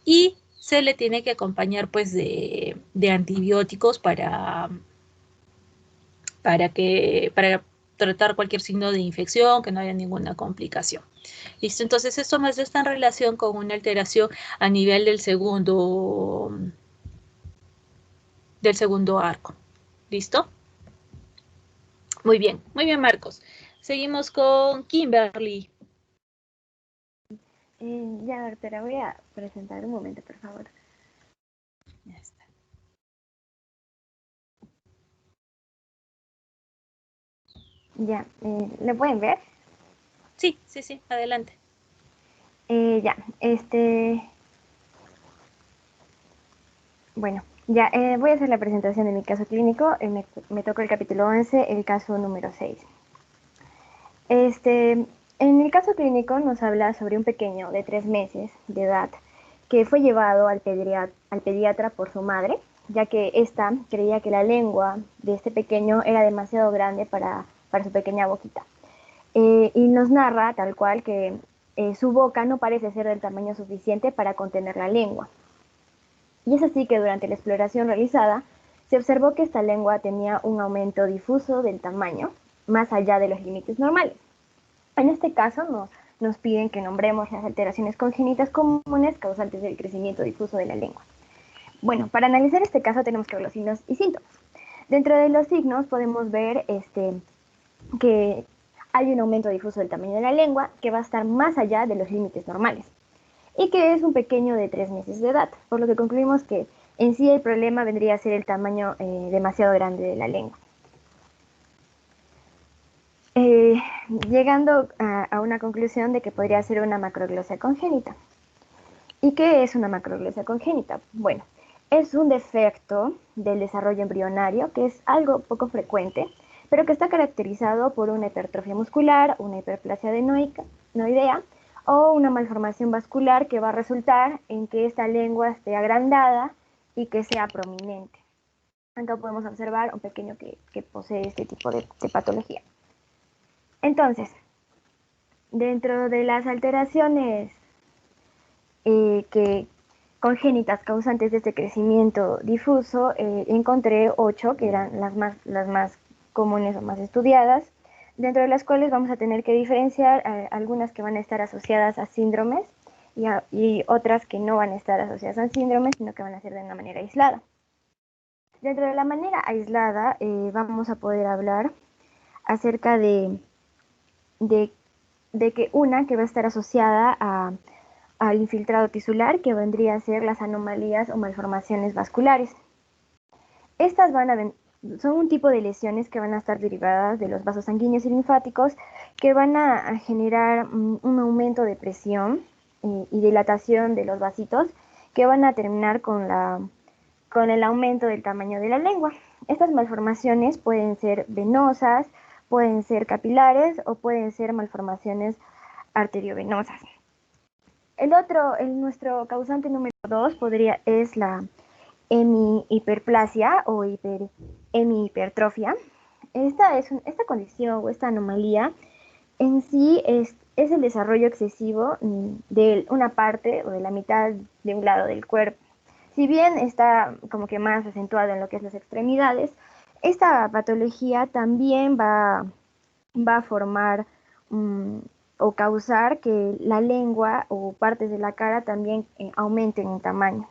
S1: y se le tiene que acompañar, pues, de antibióticos para tratar cualquier signo de infección, que no haya ninguna complicación. ¿Listo? Entonces esto más está en relación con una alteración a nivel del segundo arco. ¿Listo? Muy bien, Marcos. Seguimos con Kimberly.
S8: Ya, doctora, voy a presentar un momento, por favor.
S1: Ya está.
S8: Ya, ¿le pueden ver?
S1: Sí, adelante.
S8: Ya, bueno, ya, voy a hacer la presentación de mi caso clínico. Me tocó el capítulo 11, el caso número 6. En el caso clínico nos habla sobre un pequeño de 3 meses de edad que fue llevado al pediatra por su madre, ya que ésta creía que la lengua de este pequeño era demasiado grande para su pequeña boquita. Y nos narra tal cual que su boca no parece ser del tamaño suficiente para contener la lengua. Y es así que durante la exploración realizada se observó que esta lengua tenía un aumento difuso del tamaño, más allá de los límites normales. En este caso nos piden que nombremos las alteraciones congénitas comunes causantes del crecimiento difuso de la lengua. Bueno, para analizar este caso tenemos que ver los signos y síntomas. Dentro de los signos podemos ver que hay un aumento difuso del tamaño de la lengua que va a estar más allá de los límites normales y que es un pequeño de 3 meses de edad, por lo que concluimos que en sí el problema vendría a ser el tamaño demasiado grande de la lengua. Llegando a una conclusión de que podría ser una macroglosia congénita. ¿Y qué es una macroglosia congénita? Bueno, Es un defecto del desarrollo embrionario que es algo poco frecuente, pero que está caracterizado por una hipertrofia muscular, una hiperplasia adenoidea o una malformación vascular que va a resultar en que esta lengua esté agrandada y que sea prominente. Acá podemos observar un pequeño que posee este tipo de patología. Entonces, dentro de las alteraciones congénitas causantes de este crecimiento difuso, encontré 8 que eran las más comunes o más estudiadas, dentro de las cuales vamos a tener que diferenciar algunas que van a estar asociadas a síndromes y otras que no van a estar asociadas a síndromes, sino que van a ser de una manera aislada. Dentro de la manera aislada vamos a poder hablar acerca de que una que va a estar asociada al infiltrado tisular, que vendría a ser las anomalías o malformaciones vasculares. Estas son un tipo de lesiones que van a estar derivadas de los vasos sanguíneos y linfáticos, que van a generar un aumento de presión y dilatación de los vasitos, que van a terminar con el aumento del tamaño de la lengua. Estas malformaciones pueden ser venosas, pueden ser capilares o pueden ser malformaciones arteriovenosas. Nuestro causante número 2 es la hemihiperplasia o hemihipertrofia. Esta condición o esta anomalía en sí es el desarrollo excesivo de una parte o de la mitad de un lado del cuerpo. Si bien está como que más acentuado en lo que es las extremidades, esta patología también va a formar o causar que la lengua o partes de la cara también aumenten en tamaño.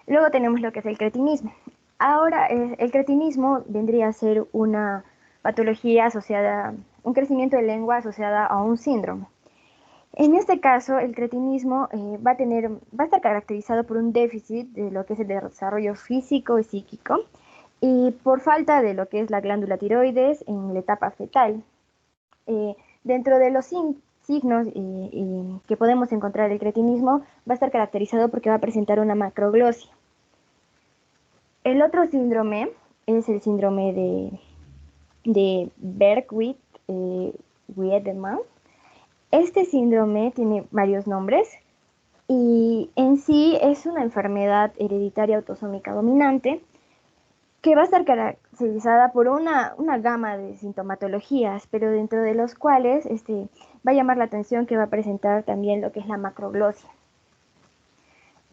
S8: Luego tenemos lo que es el cretinismo. Ahora, el cretinismo vendría a ser una patología asociada, un crecimiento de lengua asociada a un síndrome. En este caso, el cretinismo va a estar caracterizado por un déficit de lo que es el desarrollo físico y psíquico y por falta de lo que es la glándula tiroides en la etapa fetal. Dentro de los signos que podemos encontrar el cretinismo, va a estar caracterizado porque va a presentar una macroglosia. El otro síndrome es el síndrome de Bergwijn-Wiedemann. Este síndrome tiene varios nombres y en sí es una enfermedad hereditaria autosómica dominante que va a estar caracterizada por una gama de sintomatologías, pero dentro de los cuales va a llamar la atención que va a presentar también lo que es la macroglosia.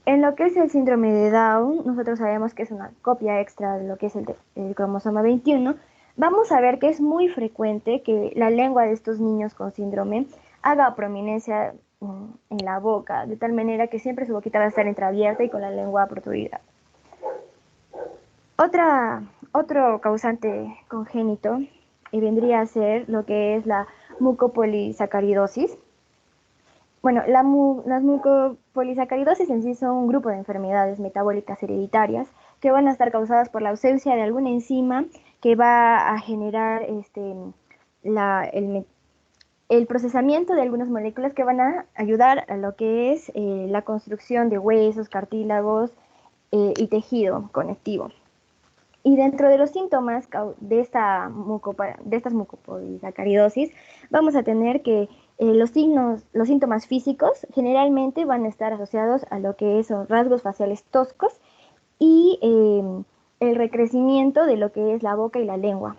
S8: En lo que es el síndrome de Down, nosotros sabemos que es una copia extra de lo que es el cromosoma 21. Vamos a ver que es muy frecuente que la lengua de estos niños con síndrome haga prominencia en la boca, de tal manera que siempre su boquita va a estar entreabierta y con la lengua protruida. Otro causante congénito vendría a ser lo que es la mucopolisacaridosis. Bueno, las mucopolisacaridosis en sí son un grupo de enfermedades metabólicas hereditarias que van a estar causadas por la ausencia de alguna enzima que va a generar el procesamiento de algunas moléculas que van a ayudar a lo que es la construcción de huesos, cartílagos y tejido conectivo. Y dentro de los síntomas de estas mucopolisacaridosis, vamos a tener que los síntomas físicos generalmente van a estar asociados a lo que son rasgos faciales toscos y el recrecimiento de lo que es la boca y la lengua.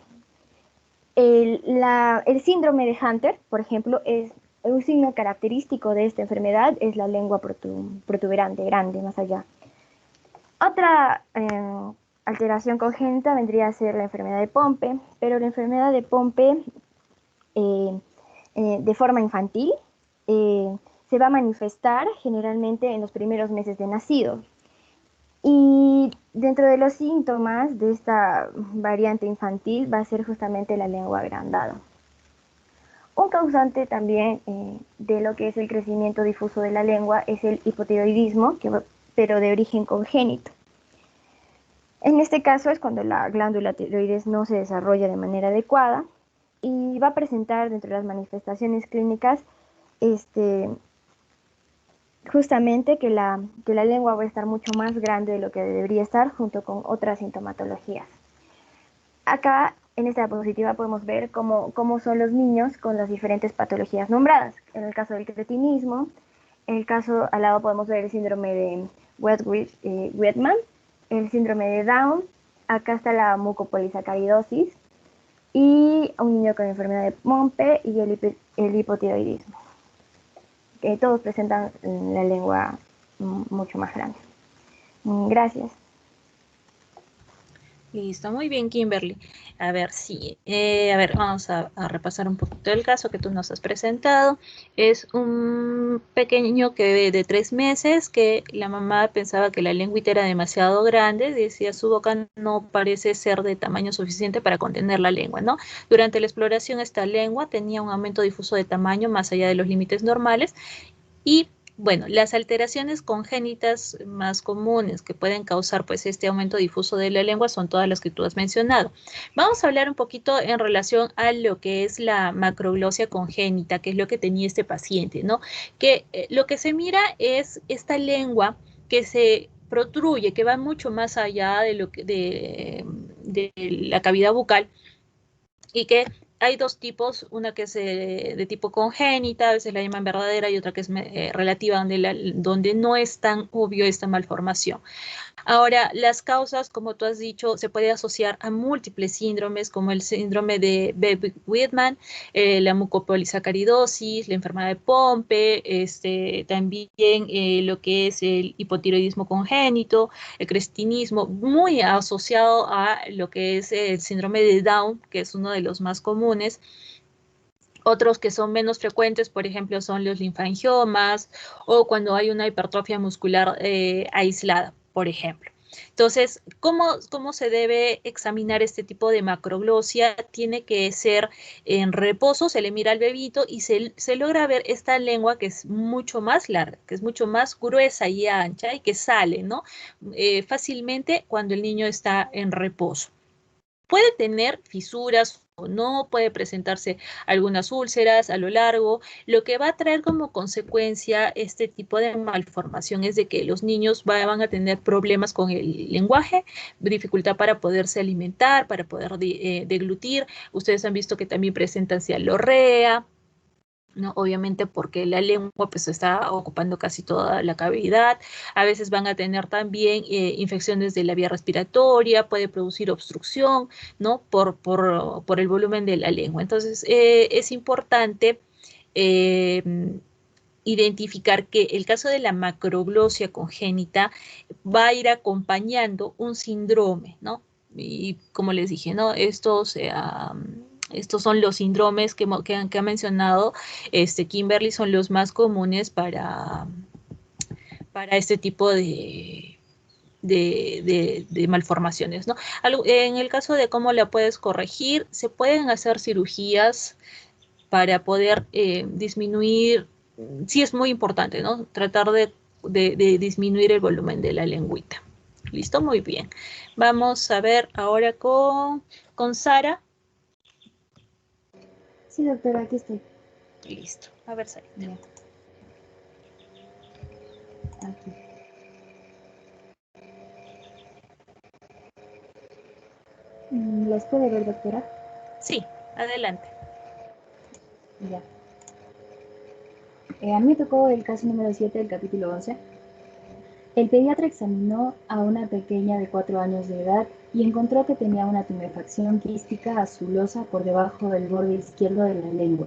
S8: El síndrome de Hunter, por ejemplo, es un signo característico de esta enfermedad, es la lengua protuberante, grande, más allá. Otra alteración congénita vendría a ser la enfermedad de Pompe, pero la enfermedad de Pompe de forma infantil se va a manifestar generalmente en los primeros meses de nacido. Y dentro de los síntomas de esta variante infantil va a ser justamente la lengua agrandada. Un causante también de lo que es el crecimiento difuso de la lengua es el hipotiroidismo, pero de origen congénito. En este caso es cuando la glándula tiroides no se desarrolla de manera adecuada y va a presentar dentro de las manifestaciones clínicas justamente que la lengua va a estar mucho más grande de lo que debería estar junto con otras sintomatologías. Acá en esta diapositiva podemos ver cómo son los niños con las diferentes patologías nombradas. En el caso del cretinismo, en el caso al lado podemos ver el síndrome de Wedgwood-Wiedemann, el síndrome de Down, acá está la mucopolisacaridosis y un niño con enfermedad de Pompe y el hipotiroidismo. Todos presentan la lengua mucho más grande. Gracias.
S1: Listo, muy bien, Kimberly. A ver, sí, vamos a repasar un poquito el caso que tú nos has presentado. Es un pequeño que de 3 meses que la mamá pensaba que la lengüita era demasiado grande, decía su boca no parece ser de tamaño suficiente para contener la lengua, ¿no? Durante la exploración esta lengua tenía un aumento difuso de tamaño más allá de los límites normales y bueno, las alteraciones congénitas más comunes que pueden causar pues este aumento difuso de la lengua son todas las que tú has mencionado. Vamos a hablar un poquito en relación a lo que es la macroglosia congénita, que es lo que tenía este paciente, ¿no? Que lo que se mira es esta lengua que se protruye, que va mucho más allá de lo que de la cavidad bucal y que hay dos tipos, una que es de tipo congénita, a veces la llaman verdadera, y otra que es relativa, donde no es tan obvio esta malformación. Ahora, las causas, como tú has dicho, se puede asociar a múltiples síndromes, como el síndrome de Beckwith-Wiedemann, la mucopolisacaridosis, la enfermedad de Pompe, también lo que es el hipotiroidismo congénito, el cretinismo, muy asociado a lo que es el síndrome de Down, que es uno de los más comunes. Otros que son menos frecuentes, por ejemplo, son los linfangiomas o cuando hay una hipertrofia muscular aislada, por ejemplo. Entonces, ¿cómo se debe examinar este tipo de macroglosia? Tiene que ser en reposo, se le mira al bebito y se logra ver esta lengua que es mucho más larga, que es mucho más gruesa y ancha y que sale, ¿no? Fácilmente cuando el niño está en reposo. Puede tener fisuras o no, puede presentarse algunas úlceras a lo largo. Lo que va a traer como consecuencia este tipo de malformación es de que los niños van a tener problemas con el lenguaje, dificultad para poderse alimentar, para poder deglutir. Ustedes han visto que también presentan cialorrea, ¿no? Obviamente porque la lengua pues está ocupando casi toda la cavidad. A veces van a tener también infecciones de la vía respiratoria, puede producir obstrucción, ¿no? Por el volumen de la lengua. Entonces es importante identificar que el caso de la macroglosia congénita va a ir acompañando un síndrome, ¿no? Y como les dije, ¿no? Estos son los síndromes que ha mencionado Kimberly, son los más comunes para este tipo de malformaciones, ¿no? En el caso de cómo la puedes corregir, se pueden hacer cirugías para poder disminuir, sí es muy importante, ¿no? Tratar de disminuir el volumen de la lengüita. ¿Listo? Muy bien. Vamos a ver ahora con Sara.
S9: Sí, doctora, aquí estoy.
S1: Listo. A ver, Sara.
S9: Ya. Aquí. ¿Las puede ver, doctora?
S1: Sí, adelante.
S9: Ya. A mí me tocó el caso número 7 del capítulo 11. El pediatra examinó a una pequeña de 4 años de edad y encontró que tenía una tumefacción quística azulosa por debajo del borde izquierdo de la lengua.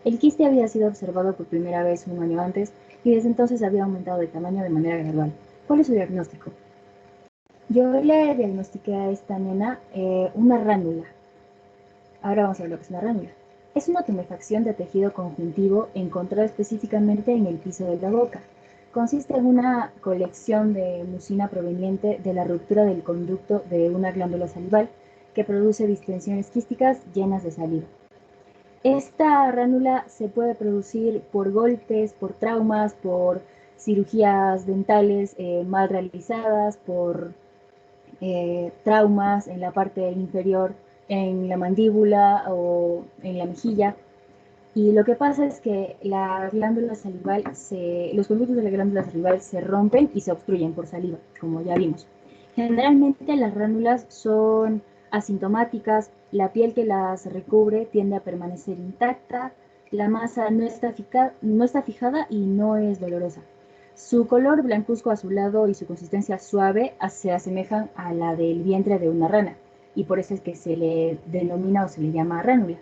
S9: El quiste había sido observado por primera vez un año antes y desde entonces había aumentado de tamaño de manera gradual. ¿Cuál es su diagnóstico? Yo le diagnostiqué a esta nena una ránula. Ahora vamos a ver lo que es una ránula. Es una tumefacción de tejido conjuntivo encontrado específicamente en el piso de la boca. Consiste en una colección de mucina proveniente de la ruptura del conducto de una glándula salival que produce distensiones quísticas llenas de saliva. Esta ránula se puede producir por golpes, por traumas, por cirugías dentales mal realizadas, por traumas en la parte inferior, en la mandíbula o en la mejilla. Y lo que pasa es que los conductos de la glándula salival se rompen y se obstruyen por saliva, como ya vimos. Generalmente las ránulas son asintomáticas, la piel que las recubre tiende a permanecer intacta, la masa no está fijada y no es dolorosa. Su color blancuzco azulado y su consistencia suave se asemejan a la del vientre de una rana, y por eso es que se le denomina o se le llama ránula.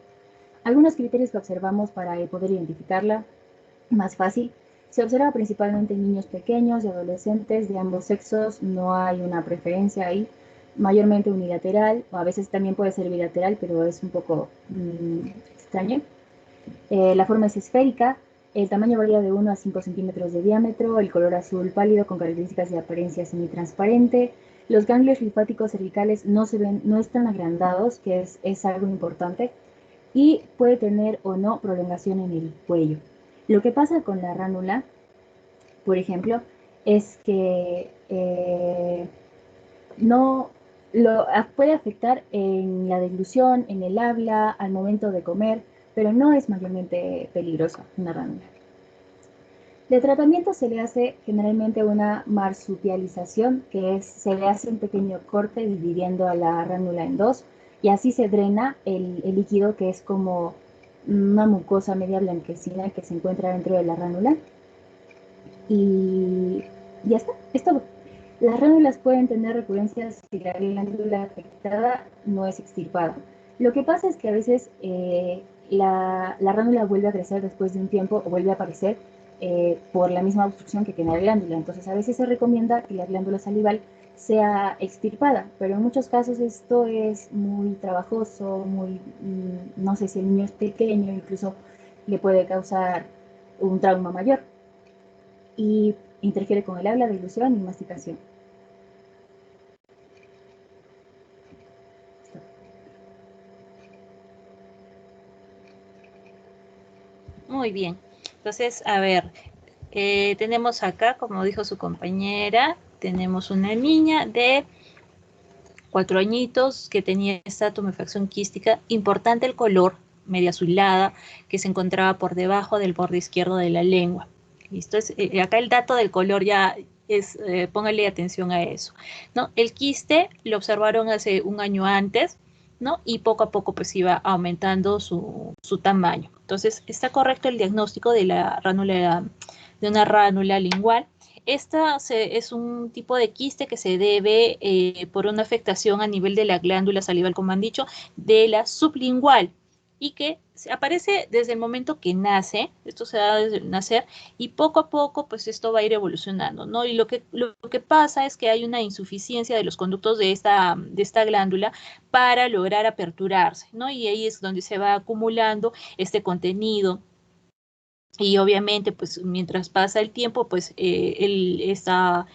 S9: Algunos criterios que observamos para poder identificarla más fácil: se observa principalmente en niños pequeños y adolescentes de ambos sexos, no hay una preferencia ahí, mayormente unilateral, o a veces también puede ser bilateral, pero es un poco extraño. La forma es esférica, el tamaño varía de 1 a 5 centímetros de diámetro, el color azul pálido con características de apariencia semitransparente. Los ganglios linfáticos cervicales no están agrandados, que es algo importante, y puede tener o no prolongación en el cuello. Lo que pasa con la ránula, por ejemplo, es que no puede afectar en la deglución, en el habla, al momento de comer, pero no es mayormente peligrosa una ránula. De tratamiento se le hace generalmente una marsupialización, se le hace un pequeño corte dividiendo a la ránula en dos, y así se drena el líquido, que es como una mucosa media blanquecina que se encuentra dentro de la ránula. Y ya está, es todo. Las ránulas pueden tener recurrencias si la glándula afectada no es extirpada. Lo que pasa es que a veces la ránula vuelve a crecer después de un tiempo o vuelve a aparecer por la misma obstrucción que tiene la glándula. Entonces a veces se recomienda que la glándula salival sea extirpada, pero en muchos casos esto es muy trabajoso, no sé, si el niño es pequeño, incluso le puede causar un trauma mayor, y interfiere con el habla, deglución y masticación.
S1: Muy bien. Entonces, a ver, tenemos acá, como dijo su compañera, tenemos una niña de 4 añitos que tenía esta tumefacción quística. Importante el color, media azulada, que se encontraba por debajo del borde izquierdo de la lengua. ¿Listo? Acá el dato del color ya es, póngale atención a eso, ¿no? El quiste lo observaron hace un año antes, ¿no? Y poco a poco pues iba aumentando su tamaño. Entonces, está correcto el diagnóstico de la ránula, de una ránula lingual. Esta es un tipo de quiste que se debe por una afectación a nivel de la glándula salival, como han dicho, de la sublingual, y que aparece desde el momento que nace. Esto se da desde el nacer, y poco a poco pues esto va a ir evolucionando, ¿no? Y lo que pasa es que hay una insuficiencia de los conductos de esta glándula para lograr aperturarse, ¿no? Y ahí es donde se va acumulando este contenido. Y obviamente, pues mientras pasa el tiempo, pues esta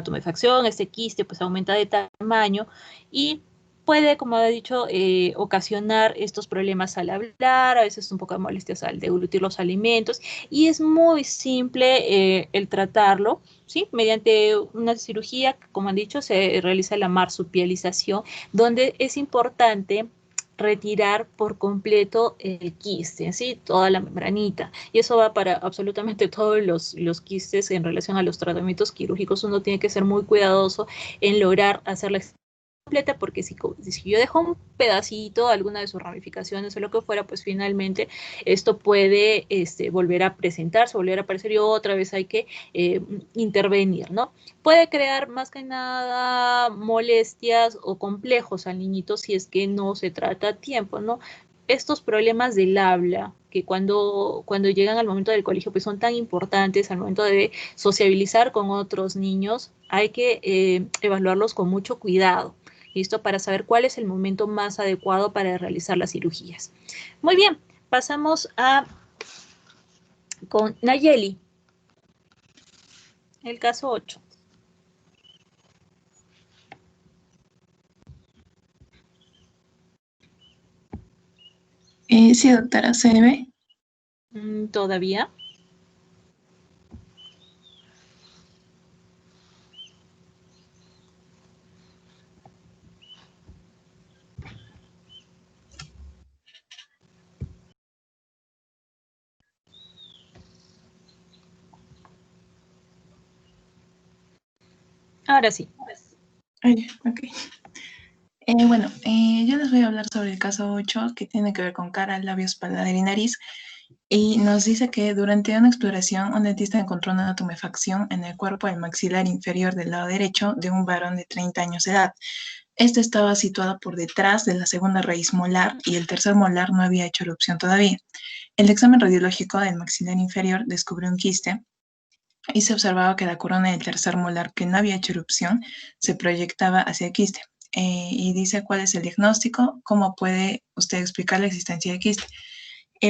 S1: tumefacción, este quiste, pues aumenta de tamaño y puede, como ha dicho, ocasionar estos problemas al hablar, a veces un poco de molestias al deglutir los alimentos, y es muy simple el tratarlo, ¿sí? Mediante una cirugía, como han dicho, se realiza la marsupialización, donde es importante retirar por completo el quiste, ¿sí? Toda la membranita. Y eso va para absolutamente todos los quistes en relación a los tratamientos quirúrgicos. Uno tiene que ser muy cuidadoso en lograr hacer la completa, porque si yo dejo un pedacito, alguna de sus ramificaciones o lo que fuera, pues finalmente esto puede volver a presentarse, volver a aparecer, y otra vez hay que intervenir, ¿no? Puede crear más que nada molestias o complejos al niñito si es que no se trata a tiempo, ¿no? Estos problemas del habla, que cuando llegan al momento del colegio, pues son tan importantes al momento de sociabilizar con otros niños, hay que evaluarlos con mucho cuidado. ¿Listo? Para saber cuál es el momento más adecuado para realizar las cirugías. Muy bien, pasamos con Nayeli, el caso 8.
S5: Sí, doctora, ¿se ve?
S1: ¿Todavía? Ahora sí.
S5: Ok. Bueno, yo les voy a hablar sobre el caso 8, que tiene que ver con cara, labios, paladar y nariz. Y nos dice que durante una exploración, un dentista encontró una tumefacción en el cuerpo del maxilar inferior del lado derecho de un varón de 30 años de edad. Este estaba situado por detrás de la segunda raíz molar y el tercer molar no había hecho erupción todavía. El examen radiológico del maxilar inferior descubrió un quiste y se observaba que la corona del tercer molar, que no había hecho erupción, se proyectaba hacia el quiste. Y dice cuál es el diagnóstico, cómo puede usted explicar la existencia de quiste.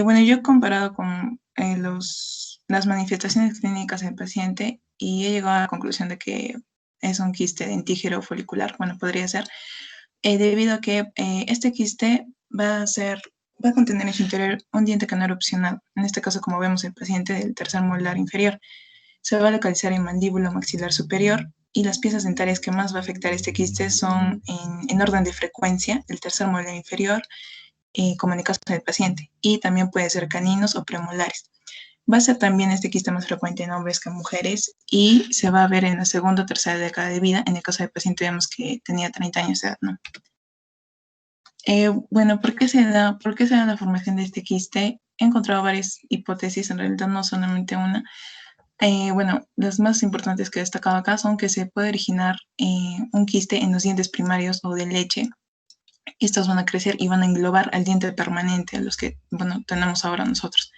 S5: Bueno, yo he comparado con las manifestaciones clínicas del paciente y he llegado a la conclusión de que es un quiste dentígero folicular, bueno, podría ser, debido a que este quiste va a contener en su interior un diente que no era opcional. En este caso, como vemos, el paciente del tercer molar inferior se va a localizar en mandíbula maxilar superior y las piezas dentarias que más va a afectar este quiste son en orden de frecuencia, el tercer molar inferior, como en el caso del paciente, y también puede ser caninos o premolares. Va a ser también este quiste más frecuente en hombres que en mujeres y se va a ver en la segunda o tercera década de vida. En el caso del paciente vemos que tenía 30 años de edad, ¿no? Bueno, ¿por qué se da la formación de este quiste? He encontrado varias hipótesis, en realidad no solamente una. Bueno, las más importantes que he destacado acá son que se puede originar un quiste en los dientes primarios o de leche. Estos van a crecer y van a englobar al diente permanente, a los que, bueno, tenemos ahora nosotros.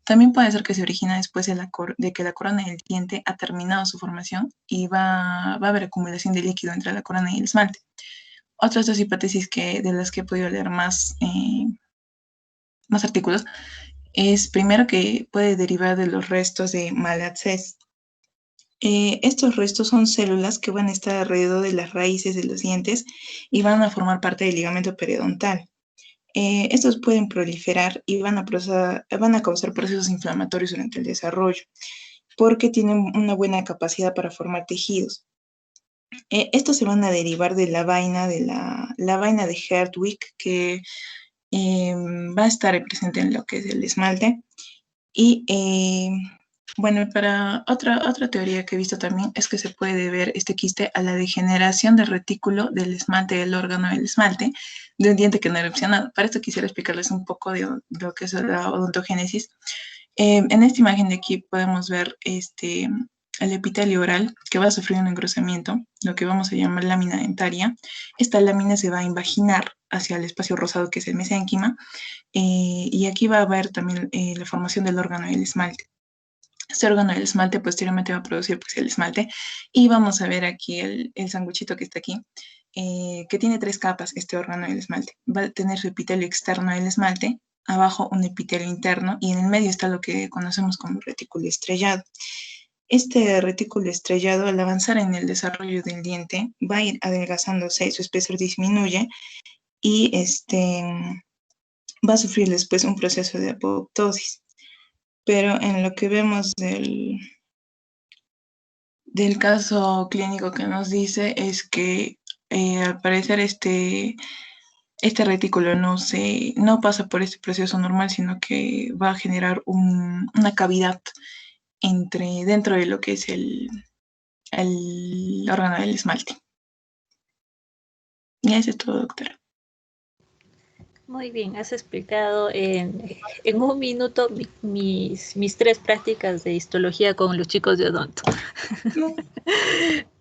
S5: También puede ser que se origina después de que la corona del diente ha terminado su formación y va a haber acumulación de líquido entre la corona y el esmalte. Otras dos hipótesis de las que he podido leer más artículos es primero que puede derivar de los restos de Malassez. Estos restos son células que van a estar alrededor de las raíces de los dientes y van a formar parte del ligamento periodontal. Estos pueden proliferar y van a causar procesos inflamatorios durante el desarrollo porque tienen una buena capacidad para formar tejidos. Estos se van a derivar de la vaina de Hertwig, que va a estar presente en lo que es el esmalte. Y bueno, para otra teoría que he visto también es que se puede deber este quiste a la degeneración del retículo del esmalte del órgano del esmalte de un diente que no era opcionado. Para esto quisiera explicarles un poco de lo que es la odontogénesis. En esta imagen de aquí podemos ver el epitelio oral que va a sufrir un engrosamiento, lo que vamos a llamar lámina dentaria. Esta lámina se va a invaginar hacia el espacio rosado que es el mesénquima, y aquí va a haber también la formación del órgano del esmalte. Este órgano del esmalte posteriormente va a producir pues, el esmalte y vamos a ver aquí el sanguchito que está aquí, que tiene 3 capas este órgano del esmalte. Va a tener su epitelio externo del esmalte, abajo un epitelio interno y en el medio está lo que conocemos como retículo estrellado. Este retículo estrellado, al avanzar en el desarrollo del diente, va a ir adelgazándose, su espesor disminuye y va a sufrir después un proceso de apoptosis. Pero en lo que vemos del caso clínico que nos dice es que al parecer este retículo no pasa por este proceso normal, sino que va a generar una cavidad dentro de lo que es el órgano del esmalte. Y eso es todo, doctora.
S1: Muy bien, has explicado en un minuto mis 3 prácticas de histología con los chicos de odonto.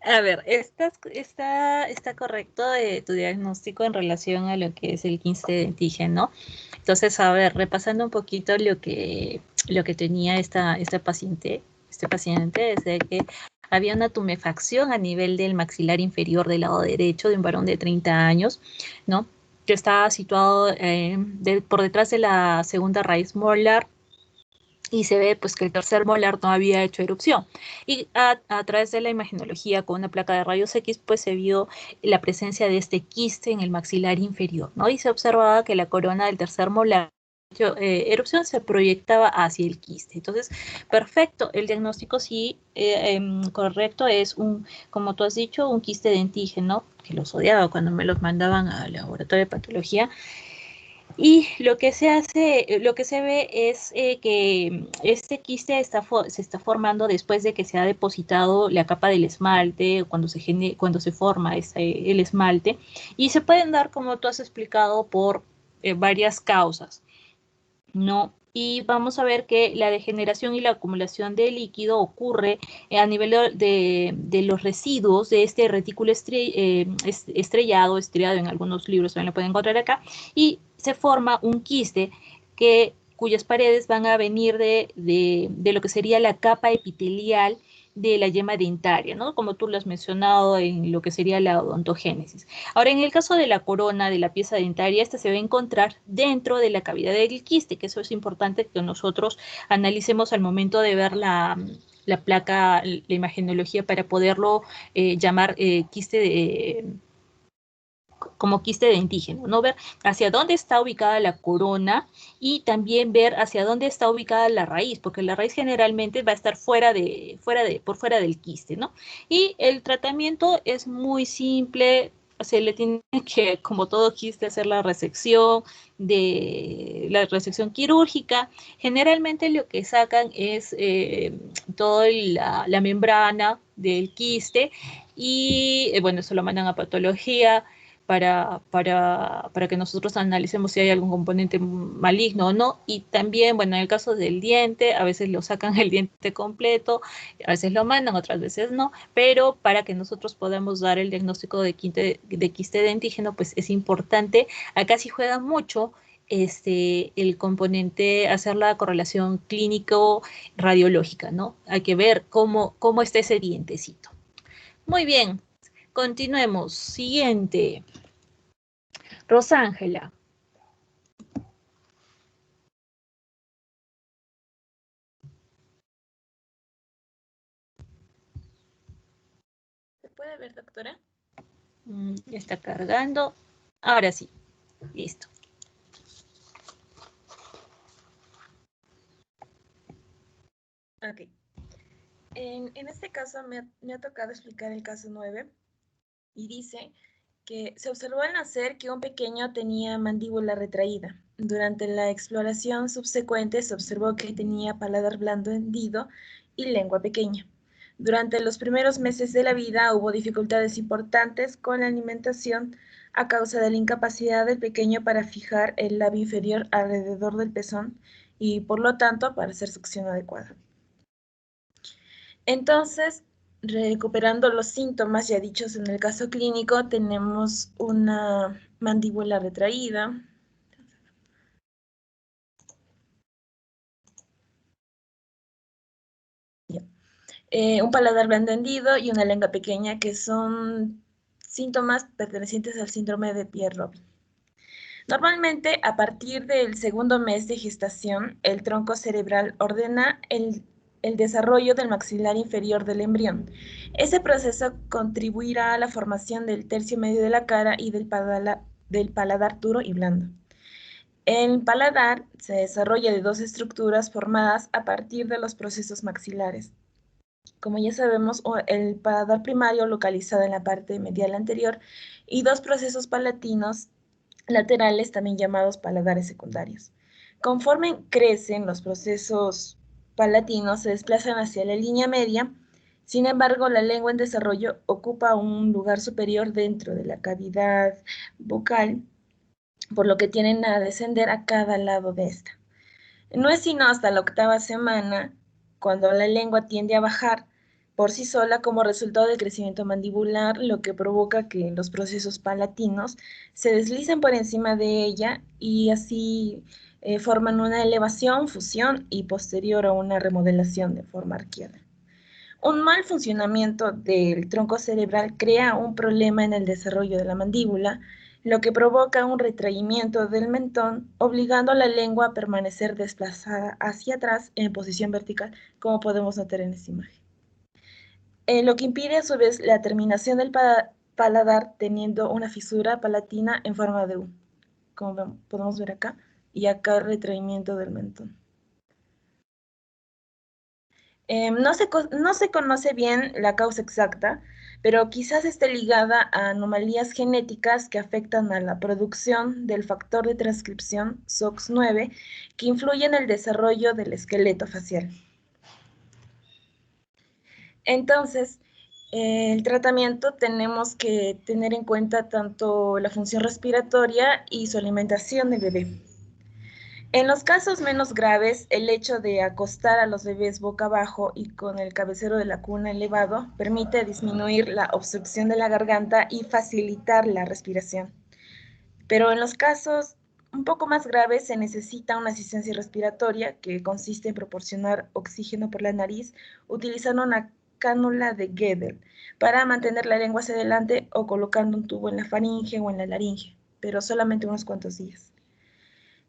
S1: A ver, está correcto tu diagnóstico en relación a lo que es el quiste dentígeno, ¿no? Entonces, a ver, repasando un poquito lo que tenía este paciente es de que había una tumefacción a nivel del maxilar inferior del lado derecho de un varón de 30 años, ¿no? Que estaba situado por detrás de la segunda raíz molar y se ve pues que el tercer molar no había hecho erupción. Y a través de la imagenología con una placa de rayos X pues se vio la presencia de este quiste en el maxilar inferior, ¿no? Y se observaba que la corona del tercer molar erupción se proyectaba hacia el quiste. Entonces, perfecto, el diagnóstico sí correcto es como tú has dicho, un quiste dentígeno, que los odiaba cuando me los mandaban al laboratorio de patología. Y lo que se hace, lo que se ve es que este quiste se está formando después de que se ha depositado la capa del esmalte, cuando se forma el esmalte, y se pueden dar, como tú has explicado, por varias causas, ¿no? Y vamos a ver que la degeneración y la acumulación de líquido ocurre a nivel de los residuos de este retículo estriado, en algunos libros también lo pueden encontrar acá, y se forma un quiste cuyas paredes van a venir de lo que sería la capa epitelial de la yema dentaria, ¿no? Como tú lo has mencionado en lo que sería la odontogénesis. Ahora, en el caso de la corona de la pieza dentaria, esta se va a encontrar dentro de la cavidad del quiste, que eso es importante que nosotros analicemos al momento de ver la placa, la imagenología, para poderlo llamar como quiste dentígeno, ¿no? Ver hacia dónde está ubicada la corona y también ver hacia dónde está ubicada la raíz, porque la raíz generalmente va a estar por fuera del quiste, ¿no? Y el tratamiento es muy simple. Se le tiene que, como todo quiste, hacer la resección quirúrgica. Generalmente lo que sacan es toda la membrana del quiste y, bueno, eso lo mandan a patología para que nosotros analicemos si hay algún componente maligno o no. Y también, bueno, en el caso del diente, a veces lo sacan el diente completo, a veces lo mandan, otras veces no, pero para que nosotros podamos dar el diagnóstico de quiste dentígeno, pues es importante. Acá sí juega mucho el componente, hacer la correlación clínico-radiológica, ¿no? Hay que ver cómo está ese dientecito. Muy bien, continuemos. Siguiente. Rosángela.
S5: ¿Se puede ver, doctora?
S1: Ya está cargando. Ahora sí, listo.
S5: Ok. En este caso me ha tocado explicar el caso 9 y dice que se observó al nacer que un pequeño tenía mandíbula retraída. Durante la exploración subsecuente se observó que tenía paladar blando hendido y lengua pequeña. Durante los primeros meses de la vida hubo dificultades importantes con la alimentación a causa de la incapacidad del pequeño para fijar el labio inferior alrededor del pezón y, por lo tanto, para hacer succión adecuada. Entonces, recuperando los síntomas ya dichos en el caso clínico, tenemos una mandíbula retraída, un paladar blando hendido y una lengua pequeña, que son síntomas pertenecientes al síndrome de Pierre-Robin. Normalmente, a partir del segundo mes de gestación, el tronco cerebral ordena el desarrollo del maxilar inferior del embrión. Ese proceso contribuirá a la formación del tercio medio de la cara y del paladar duro y blando. El paladar se desarrolla de dos estructuras formadas a partir de los procesos maxilares. Como ya sabemos, el paladar primario localizado en la parte medial anterior y dos procesos palatinos laterales, también llamados paladares secundarios. Conforme crecen los procesos palatinos, se desplazan hacia la línea media. Sin embargo, la lengua en desarrollo ocupa un lugar superior dentro de la cavidad bucal, por lo que tienden a descender a cada lado de esta. No es sino hasta la 8ª semana cuando la lengua tiende a bajar por sí sola como resultado del crecimiento mandibular, lo que provoca que los procesos palatinos se deslicen por encima de ella y así forman una elevación, fusión y posterior a una remodelación de forma arqueada. Un mal funcionamiento del tronco cerebral crea un problema en el desarrollo de la mandíbula, lo que provoca un retraimiento del mentón, obligando a la lengua a permanecer desplazada hacia atrás en posición vertical, como podemos notar en esta imagen. Lo que impide a su vez la terminación del paladar, teniendo una fisura palatina en forma de U, como podemos ver acá, y acá el retraimiento del mentón. No se conoce bien la causa exacta,
S10: pero quizás esté ligada a anomalías genéticas que afectan a la producción del factor de transcripción SOX9, que influye en el desarrollo del esqueleto facial. Entonces, el tratamiento tenemos que tener en cuenta tanto la función respiratoria y su alimentación del bebé. En los casos menos graves, el hecho de acostar a los bebés boca abajo y con el cabecero de la cuna elevado permite disminuir la obstrucción de la garganta y facilitar la respiración. Pero en los casos un poco más graves se necesita una asistencia respiratoria que consiste en proporcionar oxígeno por la nariz utilizando una cánula de Guedel para mantener la lengua hacia adelante o colocando un tubo en la faringe o en la laringe, pero solamente unos cuantos días.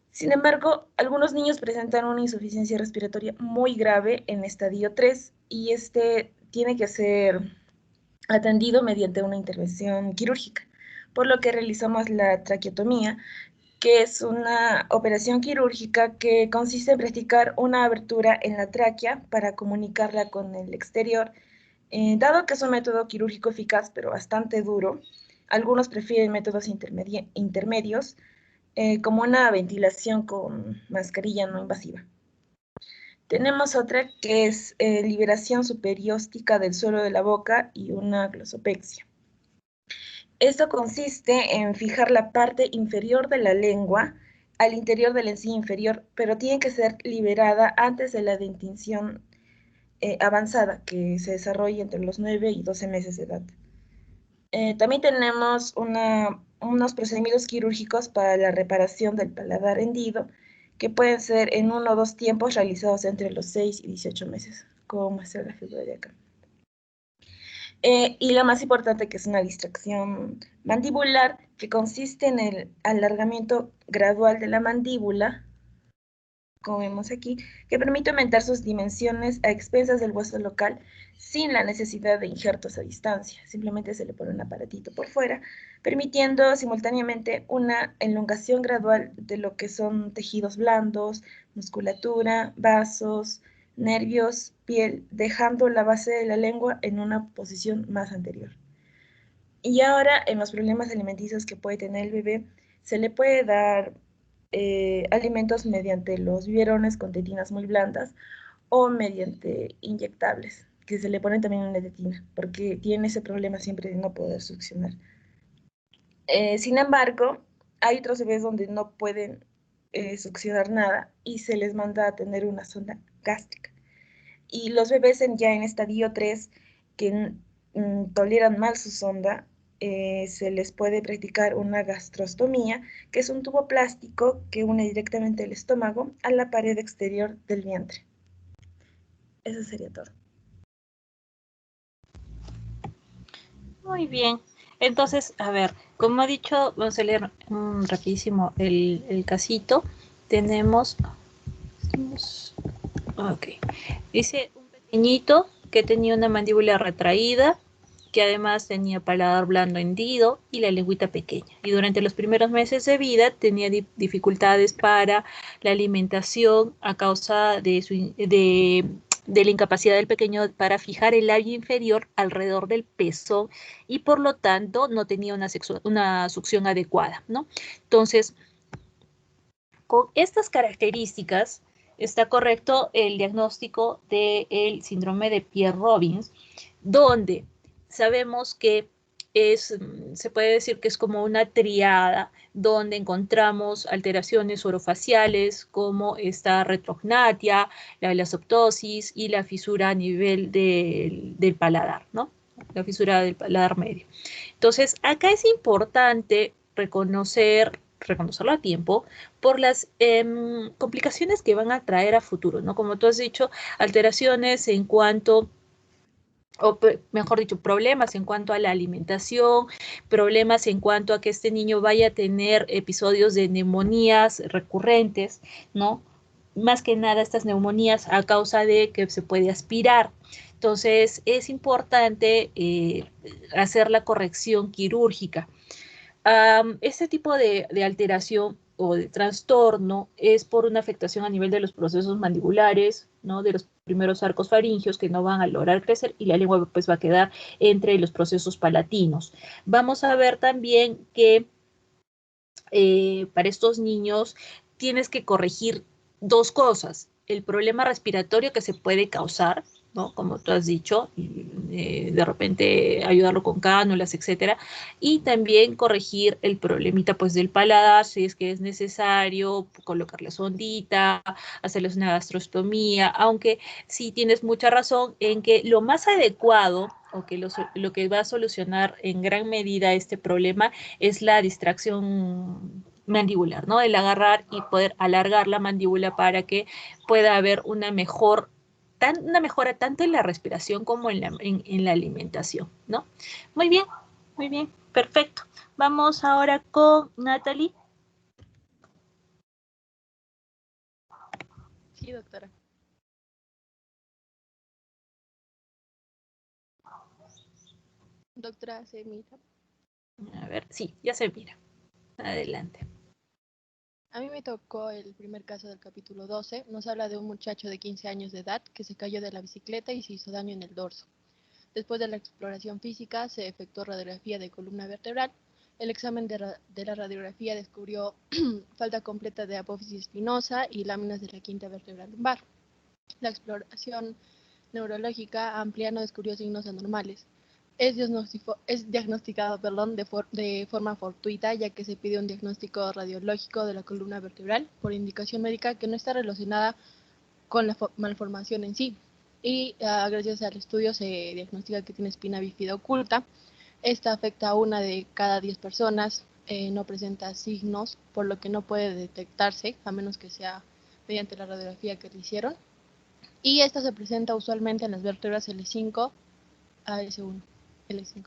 S10: Sin embargo, algunos niños presentan una insuficiencia respiratoria muy grave en estadio 3 y este tiene que ser atendido mediante una intervención quirúrgica, por lo que realizamos la traqueotomía, que es una operación quirúrgica que consiste en practicar una abertura en la tráquea para comunicarla con el exterior. Dado que es un método quirúrgico eficaz pero bastante duro, algunos prefieren métodos intermedios, como una ventilación con mascarilla no invasiva. Tenemos otra que es liberación superióstica del suelo de la boca y una glosopexia. Esto consiste en fijar la parte inferior de la lengua al interior de la encía inferior, pero tiene que ser liberada antes de la dentición avanzada, que se desarrolla entre los 9 y 12 meses de edad. También tenemos unos procedimientos quirúrgicos para la reparación del paladar hendido, que pueden ser en 1 o 2 tiempos realizados entre los 6 y 18 meses, como muestra la figura de acá. Y lo más importante, que es una distracción mandibular, que consiste en el alargamiento gradual de la mandíbula, como vemos aquí, que permite aumentar sus dimensiones a expensas del hueso local sin la necesidad de injertos a distancia. Simplemente se le pone un aparatito por fuera, permitiendo simultáneamente una elongación gradual de lo que son tejidos blandos, musculatura, vasos, nervios, piel, dejando la base de la lengua en una posición más anterior. Y ahora, en los problemas alimenticios que puede tener el bebé, se le puede dar alimentos mediante los biberones con tetinas muy blandas o mediante inyectables, que se le ponen también una tetina, porque tiene ese problema siempre de no poder succionar. Sin embargo, hay otros bebés donde no pueden succionar nada y se les manda a tener una sonda gástrica. Y los bebés ya en estadio 3 que toleran mal su sonda, se les puede practicar una gastrostomía, que es un tubo plástico que une directamente el estómago a la pared exterior del vientre. Eso sería todo.
S1: Muy bien. Entonces, a ver, como he dicho, vamos a leer rapidísimo el casito. Tenemos... Ok. Dice un pequeñito que tenía una mandíbula retraída, que además tenía paladar blando hendido y la lengüita pequeña. Y durante los primeros meses de vida tenía dificultades para la alimentación a causa de la incapacidad del pequeño para fijar el labio inferior alrededor del pezón y por lo tanto no tenía una succión adecuada, ¿no? Entonces, con estas características está correcto el diagnóstico del síndrome de Pierre-Robin, donde sabemos que se puede decir que es como una triada donde encontramos alteraciones orofaciales como esta retrognatia, la blasoptosis y la fisura a nivel del paladar, ¿no? La fisura del paladar medio. Entonces, acá es importante reconocerlo a tiempo por las complicaciones que van a traer a futuro, ¿no? Como tú has dicho, alteraciones en cuanto, o mejor dicho, problemas en cuanto a la alimentación, problemas en cuanto a que este niño vaya a tener episodios de neumonías recurrentes, ¿no? Más que nada estas neumonías a causa de que se puede aspirar. Entonces, es importante hacer la corrección quirúrgica. Este tipo de alteración o de trastorno es por una afectación a nivel de los procesos mandibulares, ¿no? De los primeros arcos faringios que no van a lograr crecer y la lengua pues va a quedar entre los procesos palatinos. Vamos a ver también que para estos niños tienes que corregir dos cosas: el problema respiratorio que se puede causar, ¿no? Como tú has dicho, de repente ayudarlo con cánulas, etcétera, y también corregir el problemita pues del paladar, si es que es necesario colocarle sondita, hacerles una gastrostomía, aunque sí tienes mucha razón en que lo más adecuado o que lo que va a solucionar en gran medida este problema es la distracción mandibular, ¿no? El agarrar y poder alargar la mandíbula para que pueda haber una mejora tanto en la respiración como en la alimentación, ¿no? Muy bien, perfecto. Vamos ahora con Natalie.
S11: Sí, doctora. Doctora, ¿se mira?
S1: A ver, sí, ya se mira. Adelante.
S11: A mí me tocó el primer caso del capítulo 12. Nos habla de un muchacho de 15 años de edad que se cayó de la bicicleta y se hizo daño en el dorso. Después de la exploración física, se efectuó radiografía de columna vertebral. El examen de la radiografía descubrió falta completa de apófisis espinosa y láminas de la quinta vértebra lumbar. La exploración neurológica amplia no descubrió signos anormales. Es diagnosticado de forma fortuita, ya que se pide un diagnóstico radiológico de la columna vertebral por indicación médica que no está relacionada con la malformación en sí. Y gracias al estudio se diagnostica que tiene espina bífida oculta. Esta afecta a 1 de cada 10 personas, no presenta signos, por lo que no puede detectarse, a menos que sea mediante la radiografía que le hicieron. Y esta se presenta usualmente en las vértebras L5 a S1. L5.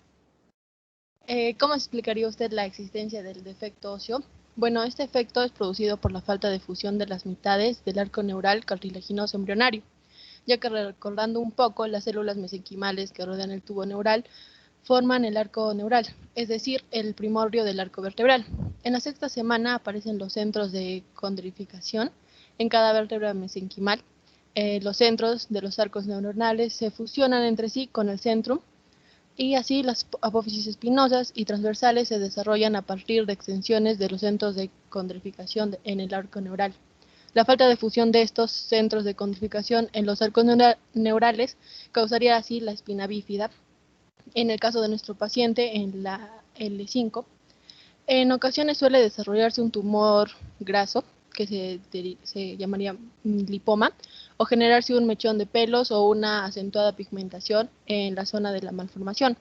S11: ¿Cómo explicaría usted la existencia del defecto óseo? Bueno, este efecto es producido por la falta de fusión de las mitades del arco neural cartilaginoso embrionario, ya que, recordando un poco, las células mesenquimales que rodean el tubo neural forman el arco neural, es decir, el primordio del arco vertebral. En la 6ª semana aparecen los centros de condrificación en cada vértebra mesenquimal. Los centros de los arcos neuronales se fusionan entre sí con el centrum, y así las apófisis espinosas y transversales se desarrollan a partir de extensiones de los centros de condrificación en el arco neural. La falta de fusión de estos centros de condrificación en los arcos neurales causaría así la espina bífida. En el caso de nuestro paciente, en la L5, en ocasiones suele desarrollarse un tumor graso, que se llamaría lipoma, o generarse un mechón de pelos o una acentuada pigmentación en la zona de la malformación.